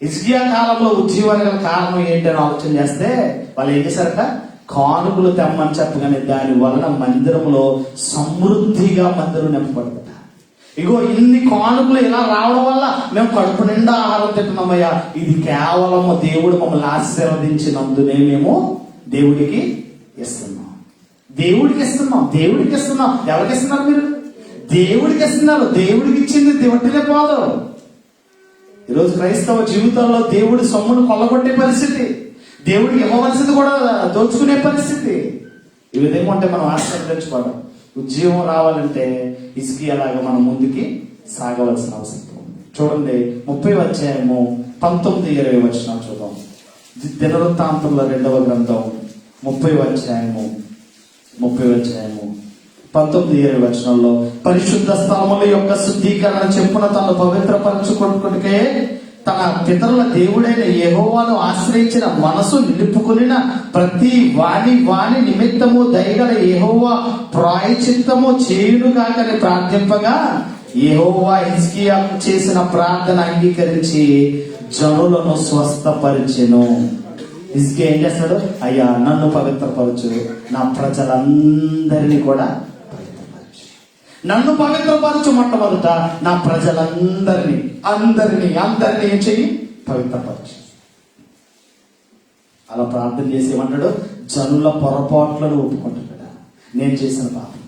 S1: హిజ్కియా కాలంలో ఉజ్జీవానికి కారణం ఏంటని ఆలోచన చేస్తే వాళ్ళు ఏం చేశారట? కానుకలు తెమ్మని చెప్పగానే దాని వలన మందిరంలో సమృద్ధిగా మందిరం నింపబడతాడు. ఇగో ఇన్ని కానుకలు ఇలా రావడం వల్ల మేము కడుపు నిండా ఆహారం తింటున్నామయ్యా. ఇది కేవలం దేవుడు మమ్మల్ని ఆశీర్వదించినందునే మేము దేవుడికి ఇస్తున్నాం. దేవుడికి ఇస్తున్నాం. ఎవరికి ఇస్తున్నారు మీరు? దేవుడికి ఇస్తున్నారు. దేవుడికి ఇచ్చింది దేవుడినే పోదు. ఈరోజు క్రైస్తవ జీవితంలో దేవుడి సొమ్మును కొల్లగొట్టే పరిస్థితి, దేవుడికి ఇవ్వవలసింది కూడా దోచుకునే పరిస్థితి. ఈ విధంగా ఉంటే మనం ఆశీర్వదించుకోవడం. ఉద్యోగం రావాలంటే హిజ్కియాలాగా మనం ముందుకి సాగవలసిన అవసరం ఉంది. చూడండి 30వ అధ్యాయము 19-20 వచనాలు చూద్దాం. దినవృత్తాంతంలో 2వ గ్రంథం 30వ అధ్యాయము 19-20 వచనంలో పరిశుద్ధ స్థలముల యొక్క శుద్ధీకరణ చెప్పున తను పవిత్రపరచుకొనుటకే తన పితరుల దేవుడైన యెహోవాను ఆశ్రయించిన మనసు నిలుపుకునిన ప్రతి వాని నిమిత్తము దయగల యెహోవా ప్రాయశ్చిత్తము చేయును కాకని ప్రార్థింపగా యెహోవా హిజ్కియాకు చేసిన ప్రార్థన అంగీకరించి జనులను స్వస్థపరిచెను. హిజ్కియా ఏం చేస్తాడు? అయ్యా నన్ను పవిత్రపరచు, నా ప్రజలందరినీ కూడా నన్ను పవిత్రపరచు. మొట్టమొదట నా ప్రజలందరినీ ఏం చెయ్యి? పవిత్రపరచు. అలా ప్రార్థన చేసి ఏమంటాడు? జనుల పొరపాట్లను ఒప్పుకుంటున్నాడు. నేను చేసిన పాపం,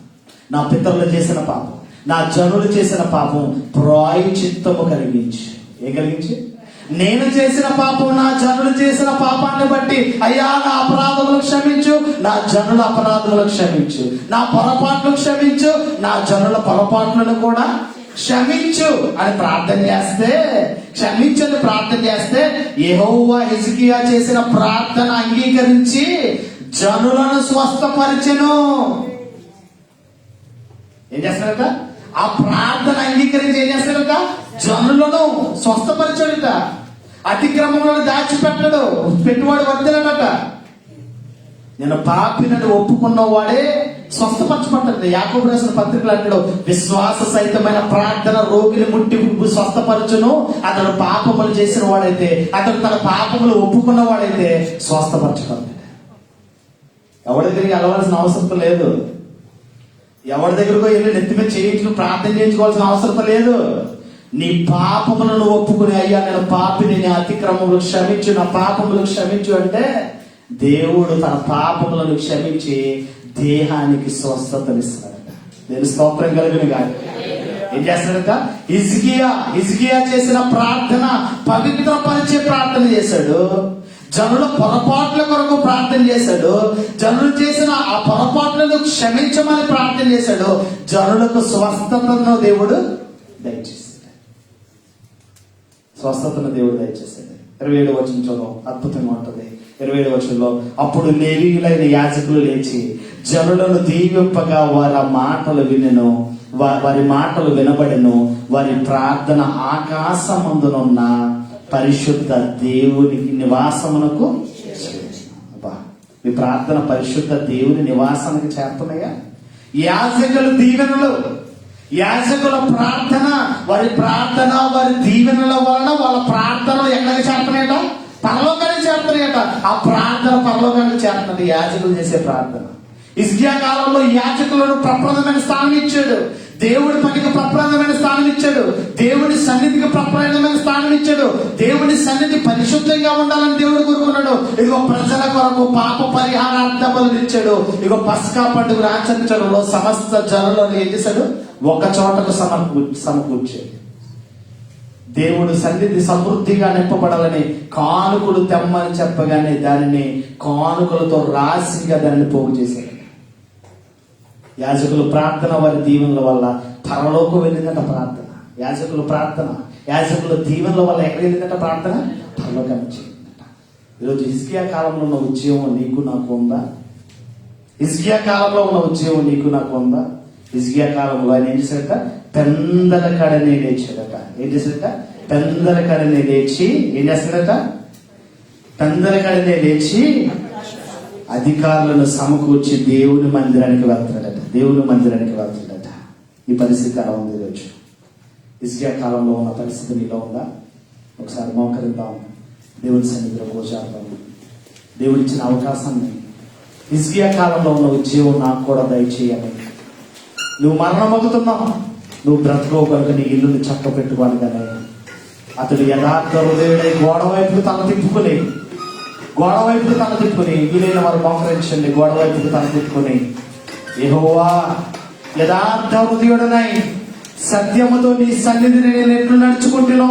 S1: నా పితరులు చేసిన పాపం, నా జనులు చేసిన పాపం ప్రాయశ్చిత్తము కలిగించి. ఏం కలిగించి? నేను చేసిన పాపం, నా జనులు చేసిన పాపాన్ని బట్టి అయ్యా నా అపరాధములు క్షమించు, నా జనుల అపరాధములు క్షమించు, నా పొరపాట్లు క్షమించు, నా జనుల పొరపాట్లను కూడా క్షమించు అని ప్రార్థన చేస్తే యెహోవా హిజ్కియా చేసిన ప్రార్థన అంగీకరించి జనులను స్వస్థపరిచెను. ఏం చేస్తారట? ఆ ప్రార్థన అంగీకరించి ఏం చేస్తారట? జనులను స్వస్థపరిచాడట. అతిక్రమంలో దాచిపెట్టడు, పెట్టువాడు వర్తిల్లడట. నేను పాపినని ఒప్పుకున్న వాడే స్వస్థపరచబడ్డాడు. యాకోబు రాసిన పత్రికలు అంటాడు, విశ్వాస సహితమైన ప్రార్థన రోగిని ముట్టి స్వస్థపరచును. అతడు పాపములు చేసిన వాడైతే, అతడు తన పాపములు ఒప్పుకున్న వాడైతే స్వస్థపరచబడ్డాడు. ఎవరి దగ్గరికి వెళ్ళవలసిన అవసరం లేదు. ఎవరి దగ్గరకు వెళ్ళి నెత్తి మీద చేయించుకుని ప్రార్థన చేయించుకోవాల్సిన అవసరం లేదు. నీ పాపములను ఒప్పుకుని అయ్యా నేను పాపిని, నీ అతిక్రమములు క్షమించు, నా పాపములు క్షమించు అంటే దేవుడు తన పాపములను క్షమించి దేహానికి స్వస్థతనిస్తాడట. నేను స్తోత్రం కలిగిన కాదు. ఏం చేస్తాడట? హిజ్కియా చేసిన ప్రార్థన పవిత్రపరిచే ప్రార్థన. ప్రార్థన చేశాడు, జనుల పొరపాట్ల కొరకు ప్రార్థన చేశాడు, జనులు చేసిన ఆ పొరపాట్లను క్షమించమని ప్రార్థన చేశాడు, జనులకు స్వస్థతను దేవుడు దయచేశాడు. స్వస్థతను దేవుడు దయచేశాడు. 27వ వచనం చూద్దాం, అద్భుతంగా ఉంటుంది. 27వ వచనంలో, అప్పుడు లేవీయులైన యాజకులు లేచి జనులను దీవింపగా వారి మాటలు వినెను, వారి మాటలు వినబడెను, వారి ప్రార్థన ఆకాశమందునున్న పరిశుద్ధ దేవునికి నివాసమునకు. అబ్బా, మీ ప్రార్థన పరిశుద్ధ దేవుని నివాసానికి చేరుతున్నాయా? యాజకుల దీవెనలు, యాజకుల ప్రార్థన, వారి ప్రార్థన, వారి దీవెనల వలన వాళ్ళ ప్రార్థనలు ఎక్కడికి చేరుతున్నాయట? పరలోకానికి చేరుతున్నాయట. ఆ ప్రార్థన పరలోకానికి చేరుతుంది, యాజకులు చేసే ప్రార్థన. హిజ్కియా కాలంలో యాజకులను ప్రప్రదమైన స్థానం ఇచ్చాడు. దేవుడి పనికి ప్రప్రదమైన స్థానం ఇచ్చాడు. దేవుడి సన్నిధికి ప్రప్రదమైన స్థానం ఇచ్చాడు. దేవుడి సన్నిధి పరిశుద్ధంగా ఉండాలని దేవుడు కోరుకున్నాడు. ఇదిగో ప్రజల కొరకు పాప పరిహారార్థములు ఇచ్చాడు. ఇదిగో పస్కా పండుగ ఆచరించడంలో సమస్త జనులను ఏం చేశాడు? ఒక చోటకు సమకూర్చాడు. దేవుడు సన్నిధి సమృద్ధిగా నింపబడాలని కానుకలు తెమ్మని చెప్పగానే దానిని కానుకలతో రాశిగా దానిని పోగు చేశాడు. యాజకుల ప్రార్థన, వారి దీవెనల వల్ల పరలోకం వెళ్ళిందట ప్రార్థన. యాజకుల ప్రార్థన, యాజకుల దీవెనల వల్ల ఎక్కడ వెళ్ళిందట ప్రార్థన? పరలోకానికి చేరిందట. ఈరోజు హిజ్కియా కాలంలో ఉన్న ఉద్యోగం నీకు నాకు ఉందా? హిజ్కియా కాలంలో ఉన్న ఉద్యోగం నీకు నాకు ఉందా? హిజ్కియా కాలంలో ఆయన ఏం చేశాడట? పెందల కడనే లేచాడట. ఏం చేశాడట? పెందల కడనే లేచి ఏం చేస్తాడట? పెందల కడనే లేచి అధికారులను సమకూర్చి దేవుని మందిరానికి వెళ్తాడట. దేవుని మందిరానికి వెళ్తాడట. ఈ పరిస్థితి అలా ఉంది ఈరోజు. హిజ్కియా కాలంలో ఉన్న పరిస్థితి నీలో ఉందా? ఒకసారి మోకరిద్దాం, దేవుని సన్నిధిలో గోచారుదాం. దేవుడు ఇచ్చిన అవకాశాన్ని, హిజ్కియా కాలంలో ఉన్న ఉద్యోగం నాకు కూడా దయచేయాలి. నువ్వు మరణమవుతున్నావు, నువ్వు బ్రతుకోగలక నీ ఇల్లుని చక్క పెట్టుకోవాలి. కానీ అతడు యథార్థ హృదయుడై గోడ వైపుకు తల తిప్పుకుని వీలైన వారు మోకరించండి. గోడ వైపుకు తల తిప్పుకుని, యెహోవా యథార్థ హృదయుడనై సత్యముతో నీ సన్నిధిని నేను ఎట్లు నడుచుకుంటునో,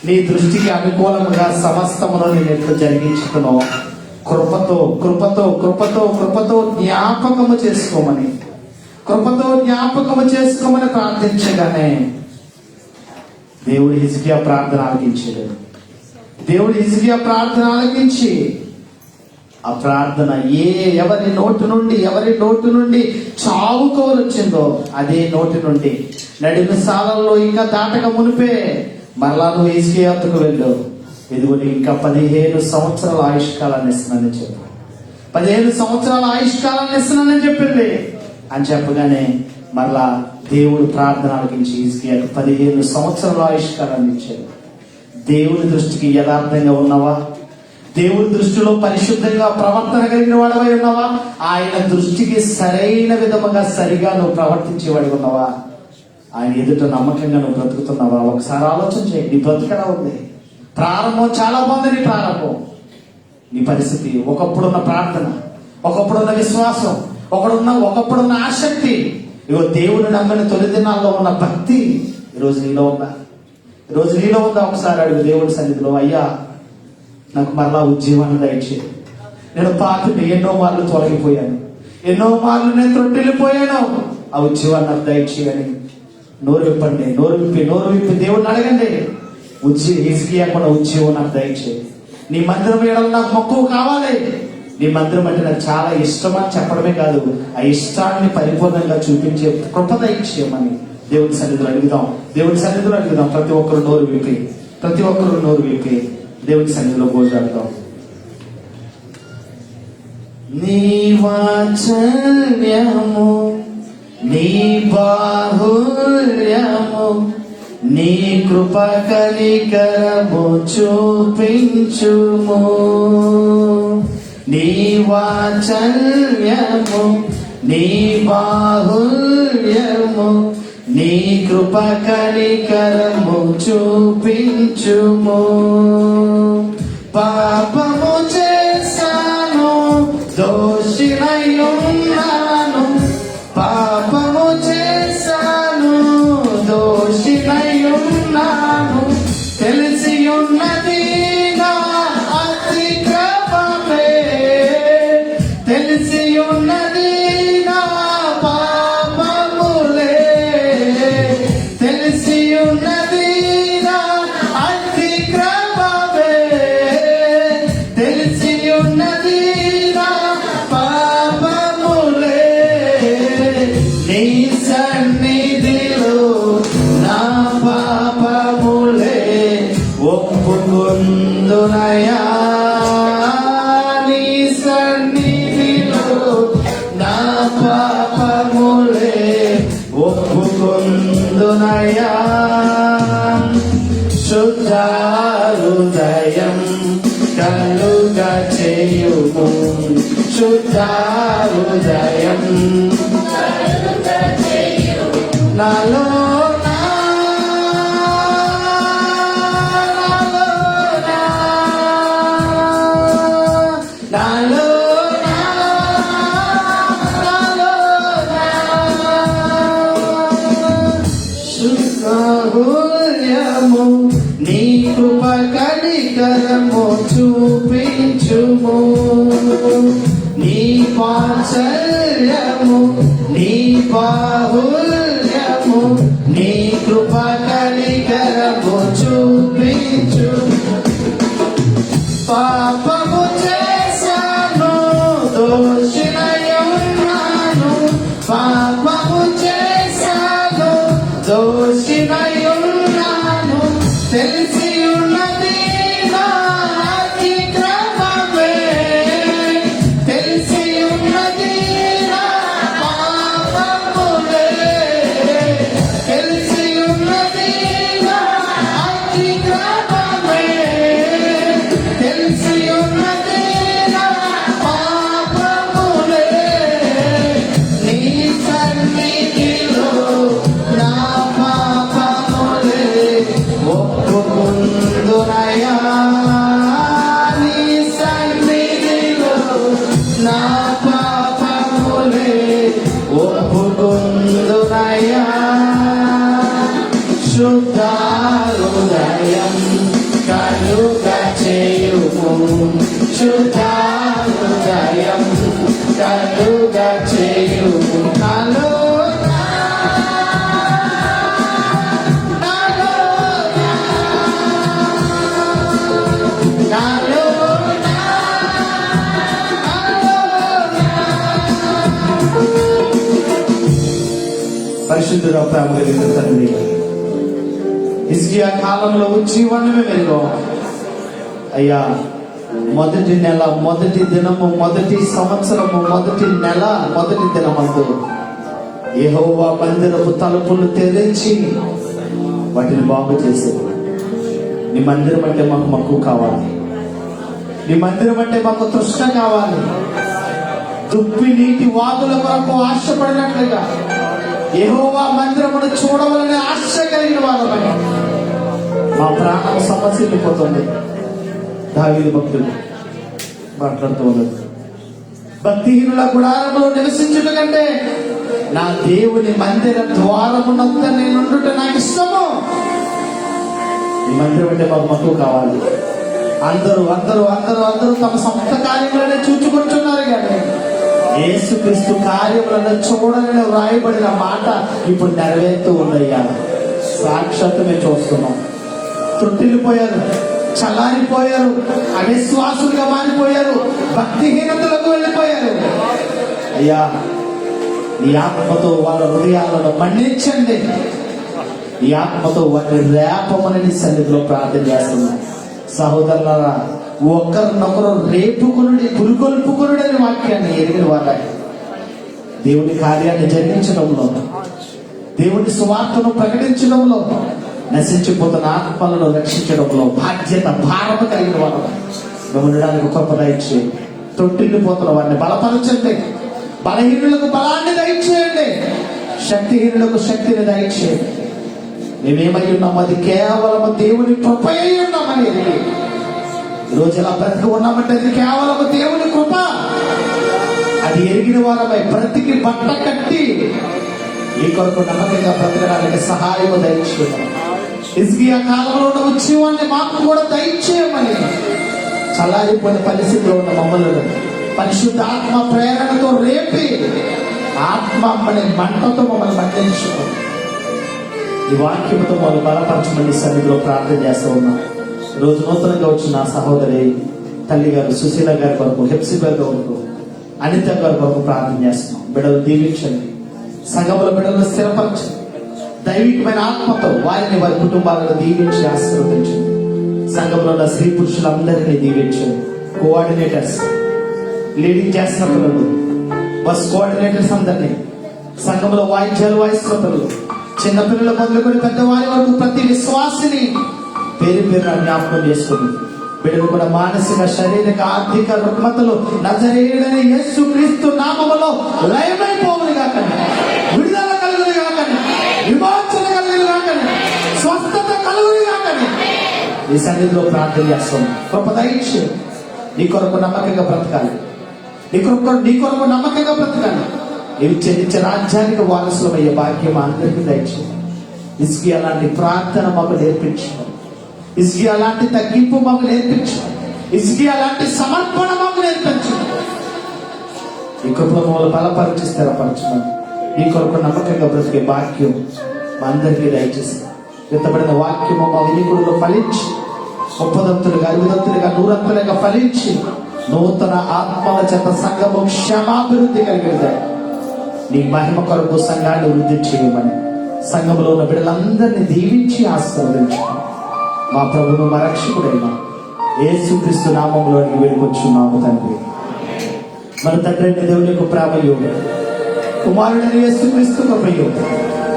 S1: నీ దృష్టికి అనుకూలముగా సమస్తమును నేను ఎట్లు జరిగించుకునో కృపతో కృపతో కృపతో కృపతో జ్ఞాపకము చేసుకోమని ప్రార్థించగానే దేవుడు హిజ్కియా ప్రార్థన ఆలకించాడు. దేవుడు హిజ్కియా ప్రార్థన ఆలకించి ఆ ప్రార్థన ఎవరి నోటి నుండి చావు కౌలు వచ్చిందో అదే నోటి నుండి నడిమిసాలలో ఇంకా దాటక మునిపే మరలా నువ్వు హిజ్కియా వద్దకు వెళ్ళు, ఇదిగో ఇంకా 15 సంవత్సరాల ఆయుష్కాలాన్ని ఇస్తున్నానని చెప్పి 15 సంవత్సరాల ఆయుష్కాలాన్ని ఇస్తున్నానని చెప్పింది అని చెప్పగానే మరలా దేవుడు ప్రార్థన ఆలకించి హిజ్కియాకు 15 సంవత్సరాల ఆయుష్కాలాన్ని ఇచ్చాడు. దేవుని దృష్టికి యథార్థంగా ఉన్నావా? దేవుని దృష్టిలో పరిశుద్ధంగా ప్రవర్తన కలిగిన వాడవై ఉన్నావా? ఆయన దృష్టికి సరైన విధముగా సరిగా నువ్వు ప్రవర్తించేవాడి ఉన్నావా? ఆయన ఎదుట నమ్మకంగా నువ్వు బ్రతుకుతున్నావా? ఒకసారి ఆలోచన చేయి. నీ బ్రతుకడా ఉంది? ప్రారంభం చాలా బాగుంది. నీ ప్రారంభం, నీ పరిస్థితి, ఒకప్పుడున్న ప్రార్థన, ఒకప్పుడున్న విశ్వాసం, ఒకప్పుడున్న ఆసక్తి, ఇగో దేవుని నమ్మిన తొలి దినాల్లో ఉన్న భక్తి ఈరోజు నీలో ఉందా? ఒకసారి అడుగు దేవుడి సన్నిధిలో, అయ్యా నాకు మరలా ఉద్యోగాన్ని దయచేయి. నేను పాపిని, ఎన్నో మార్లు తొలగిపోయాను, ఎన్నో మార్లు నేను త్రొట్టిల్లిపోయాను, ఆ ఉద్యోగాన్ని నాకు దయచేయని నోరు విప్పి దేవుడిని అడగండి. హిజ్కియా కూడా ఉద్యోగం నాకు దయచేయి. నీ మందిరం వేయడం నాకు మక్కువ కావాలి. నీ మందిరం అంటే నాకు చాలా ఇష్టం అని చెప్పడమే కాదు, ఆ ఇష్టాన్ని పరిపూర్ణంగా చూపించే కృప దయచేయమని దేవుడి సన్నిధిలో అడుగుదాం. ప్రతి ఒక్కరు నోరు విప్పి దేవుడి సన్నిధిలో గోజాడుదాం. నీ వాత్సల్యము, నీ బాహుల్యము, నీ కృప కనికరము చూపించుము. నీ వాత్సల్యము, నీ బాహుల్యము, నీ కృప కనికరము చూపించుము. పాపము చేశాను, దోషినై ఉన్నాను, పాపము చేశాను, దోషినై ఉన్నాను, తెలిసి ఉన్నది నా ఒప్పుకొందునయ్యా నీ సన్నిధిలో నా పాపములే ఒప్పుకొందునయ్యా శుద్ధ హృదయం కలుగ చేయుము శుద్ధ హృదయం నాలో నీ కృప కనికరము చూపించుము నీ వాత్సల్యము నీ బాహుల్యము నీ కృప కనికరము చూపించు పాపము చేశాను దోషినయున్నాను పాపము చేశాను దోషినయున్నాను తెలిసి ఉన్నది నా అతిక్రమమే తెలిసి ఉన్నది నా పాపములే తెలిసి ఉన్నది నా అతిక్రమమే తెలిసి ఉన్నది నా పాపములే నీ సన్నిధిలో నా పాపములే ఒప్పుకొందునయ్యా నీ సన్నిధిలో నా పాపములే ఒప్పుకొందునయ్యా శుద్ధ హృదయం కలుగ చేయుము శుద్ధ హృదయం కలుగ చేయుము నాలో పరిశుద్ధుడు ప్రేమ కలిగిన తండ్రి హిజ్కియా కాలంలో ఉజ్జీవనమే వెలుగు అయ్యా మొదటి నెల మొదటి దినము మొదటి సంవత్సరము మొదటి నెల మొదటి దినమందు యెహోవా మందిరపు తలుపులు తెరిచి వాటిని బాగు చేసేది నీ మందిరం అంటే మాకు మక్కువ కావాలి నీ మందిరం అంటే మాకు తృష్ణ కావాలి దుప్పి నీటి వాగుల కొరకు ఆశపడినట్లుగా యెహోవా మందిరమును చూడవాలని ఆశ కలిగిన వాళ్ళమై మా ప్రాణం సమస్యపోతుంది దావీదు భక్తులు మాట్లాడుతూ ఉన్నది భక్తిహీనుల గుడారంలో నివసించుట కంటే నా దేవుని మందిర ద్వారమునంత నేనుండుట నాకు ఇష్టము ఈ మందిరం అంటే మాకు మక్కువ కావాలి అందరూ అందరూ అందరూ అందరూ తమ సొంత కార్యములనే చూచుకుంటున్నారు కానీ యేసుక్రీస్తు కార్యములను చూడాలని వ్రాయబడిన మాట ఇప్పుడు నెరవేరుతూ ఉందయ్యా సాక్షాత్తు మేము చూస్తున్నాం తృప్తిల్లిపోయారు చల్లారిపోయారు అవిశ్వాసులుగా మారిపోయారు భక్తిహీనతలకు వెళ్ళిపోయారు అయ్యా ఈ ఆత్మతో వాళ్ళ హృదయాలను మన్నించండి ఈ ఆత్మతో వాటిని రేపమని సన్నిధిలో ప్రార్థన చేస్తున్నాం సహోదరులారా ఒకరినొకరు రేపుకునుడి పురుగొల్పుకునుడని వాక్యాన్ని ఎరిగిన వాళ్ళ దేవుని కార్యాన్ని జరిగించడంలో దేవుని సువార్తను ప్రకటించడంలో నశించిపోతున్న ఆత్మలను రక్షించడంలో బాధ్యత భారము కలిగిన వాళ్ళు మేము ఉండడానికి కృప దయచేయండి తొట్టిల్లిపోతున్న వారిని బలపరచండి బలహీనులకు బలాన్ని దయచేయండి శక్తిహీనులకు శక్తిని దయచేయండి మేమేమై ఉన్నాం అది కేవలం దేవుని కృప అయి ఉన్నామని ఈరోజు ఎలా బ్రతికి ఉన్నామంటే అది కేవలం దేవుని కృప అది ఎరిగిన వారమై బ్రతికి బట్ట కట్టి ఈ కొరకు నమ్మకంగా బ్రతకడానికి సహాయము దయచేయమని హిజ్కియా కాలంలో ఉన్న ఉజ్జీవాన్ని మాకు కూడా దయచేయమని చల్లారిపోయిన పరిస్థితిలో ఉన్న మమ్మల్ని పరిశుద్ధాత్మ ప్రేరణతో రేపి ఆత్మ అనే మంటతో మమ్మల్ని మండించుకోండి ఈ వాక్యంతో మమ్మల్ని బలపరచమని సన్నిధిలో ప్రార్థన చేస్తూ ఉన్నాం. రోజు నూతనంగా వచ్చిన నా సహోదరి తల్లి గారు సుశీల గారి కొరకు హెప్సిబా కొరకు అనిత గారి కొరకు ప్రార్థన చేస్తున్నాం. బిడ్డలు దీవించండి, సంఘముల బిడ్డలను స్థిరపరచండి, దైవికమైన ఆత్మతో వారిని వారి కుటుంబాలను దీవించి ఆశీర్వదించండి. సంఘంలో ఉన్న స్త్రీ పురుషులందరినీ దీవించండి. కోఆర్డినేటర్స్, లీడింగ్ చేస్తున్న పిల్లలు, బస్ కోఆర్డినేటర్స్ అందరినీ, సంఘంలో వాయిద్యాలు వాయిస్తున్న పిల్లలు, చిన్నపిల్లల మొదలుకొని పెద్దవారి వరకు ప్రతి విశ్వాసిని పేరు పేరు జ్ఞాపకం చేసుకుని బిడ్డలు కూడా మానసిక, శారీరక, ఆర్థిక రుగ్మతలు నజరేయుడైన యేసుక్రీస్తు నామములో లయమైపోవును గాకండి, విడుదల కలుగును గాకండి, విమోచన కలుగును గాకండి, స్వస్థత కలుగును గాకండి. ఈ సన్నిధిలో ప్రార్థన చేస్తాం. కృప దయచేయండి. నీ కొరకు నమ్మకంగా బ్రతకాలి, నీ కొరకు నమ్మకంగా బ్రతకాలి. నీవు చెల్లించే రాజ్యానికి వారసులమయ్యే భాగ్యం అందరికీ దయచేయండి. ఇసుకి అలాంటి ప్రార్థన మాకు నేర్పించండి. ఇసుకి అలాంటి తగ్గింపు మాకు నేర్పించండి. ఇసుకి అలాంటి సమర్పణ మాకు నేర్పించండి. ఈ కృపలో మమ్మల్ని బలపరిచి స్థిరపరచమని నీ కొరకు నమ్మకంగా బ్రతికే భాగ్యం మా అందరికీ దయచేసి ఎత్తబడిన వాక్యము మా వినికుడులో ఫలించి 30దంతులుగా 60దంతులుగా 100దంతులుగా ఫలించి నూతన ఆత్మల చేత సంఘము క్షమాభివృద్ధి కలిగింది. నీ మహిమ కొరకు సంఘాన్ని వృద్ధి చేయమని సంఘంలో ఉన్న బిడ్డలందరినీ దీవించి ఆశీర్వదించమని మా ప్రభువు మా రక్షకుడైన యేసుక్రీస్తు నామములో వేడుకొచ్చున్నాము తండ్రి. మన తండ్రి అయిన దేవుని యొక్క ప్రేమయు, కుమారుడైన యేసుక్రీస్తు కృపయు,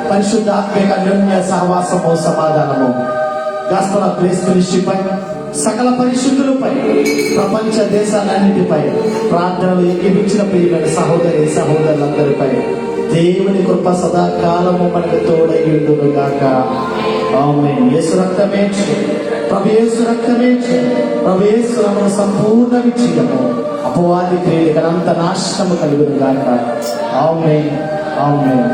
S1: పరిశుద్ధాత్మిక అన్యోన్య సహవాసము సమాధానము గాస్పెల్ ఆఫ్ గ్రేస్ మినిస్ట్రీపై, సకల పరిశుద్ధులపై, ప్రపంచ దేశాలన్నిటిపై, ప్రార్థనలు ఎక్కిమించిన ప్రియమైన సహోదరులందరిపై దేవుని కృప సదాకాలము మనకు తోడైయుండును గాక. ఆమేన్. యేసు రక్తమే, ప్రభు యేసు రక్తమే, ప్రభు యేసు నామమున సంపూర్ణ విజయము, అపవాది క్రియలు అంత నాశనము కలుగును గాక. ఆమేన్. ఆమేన్.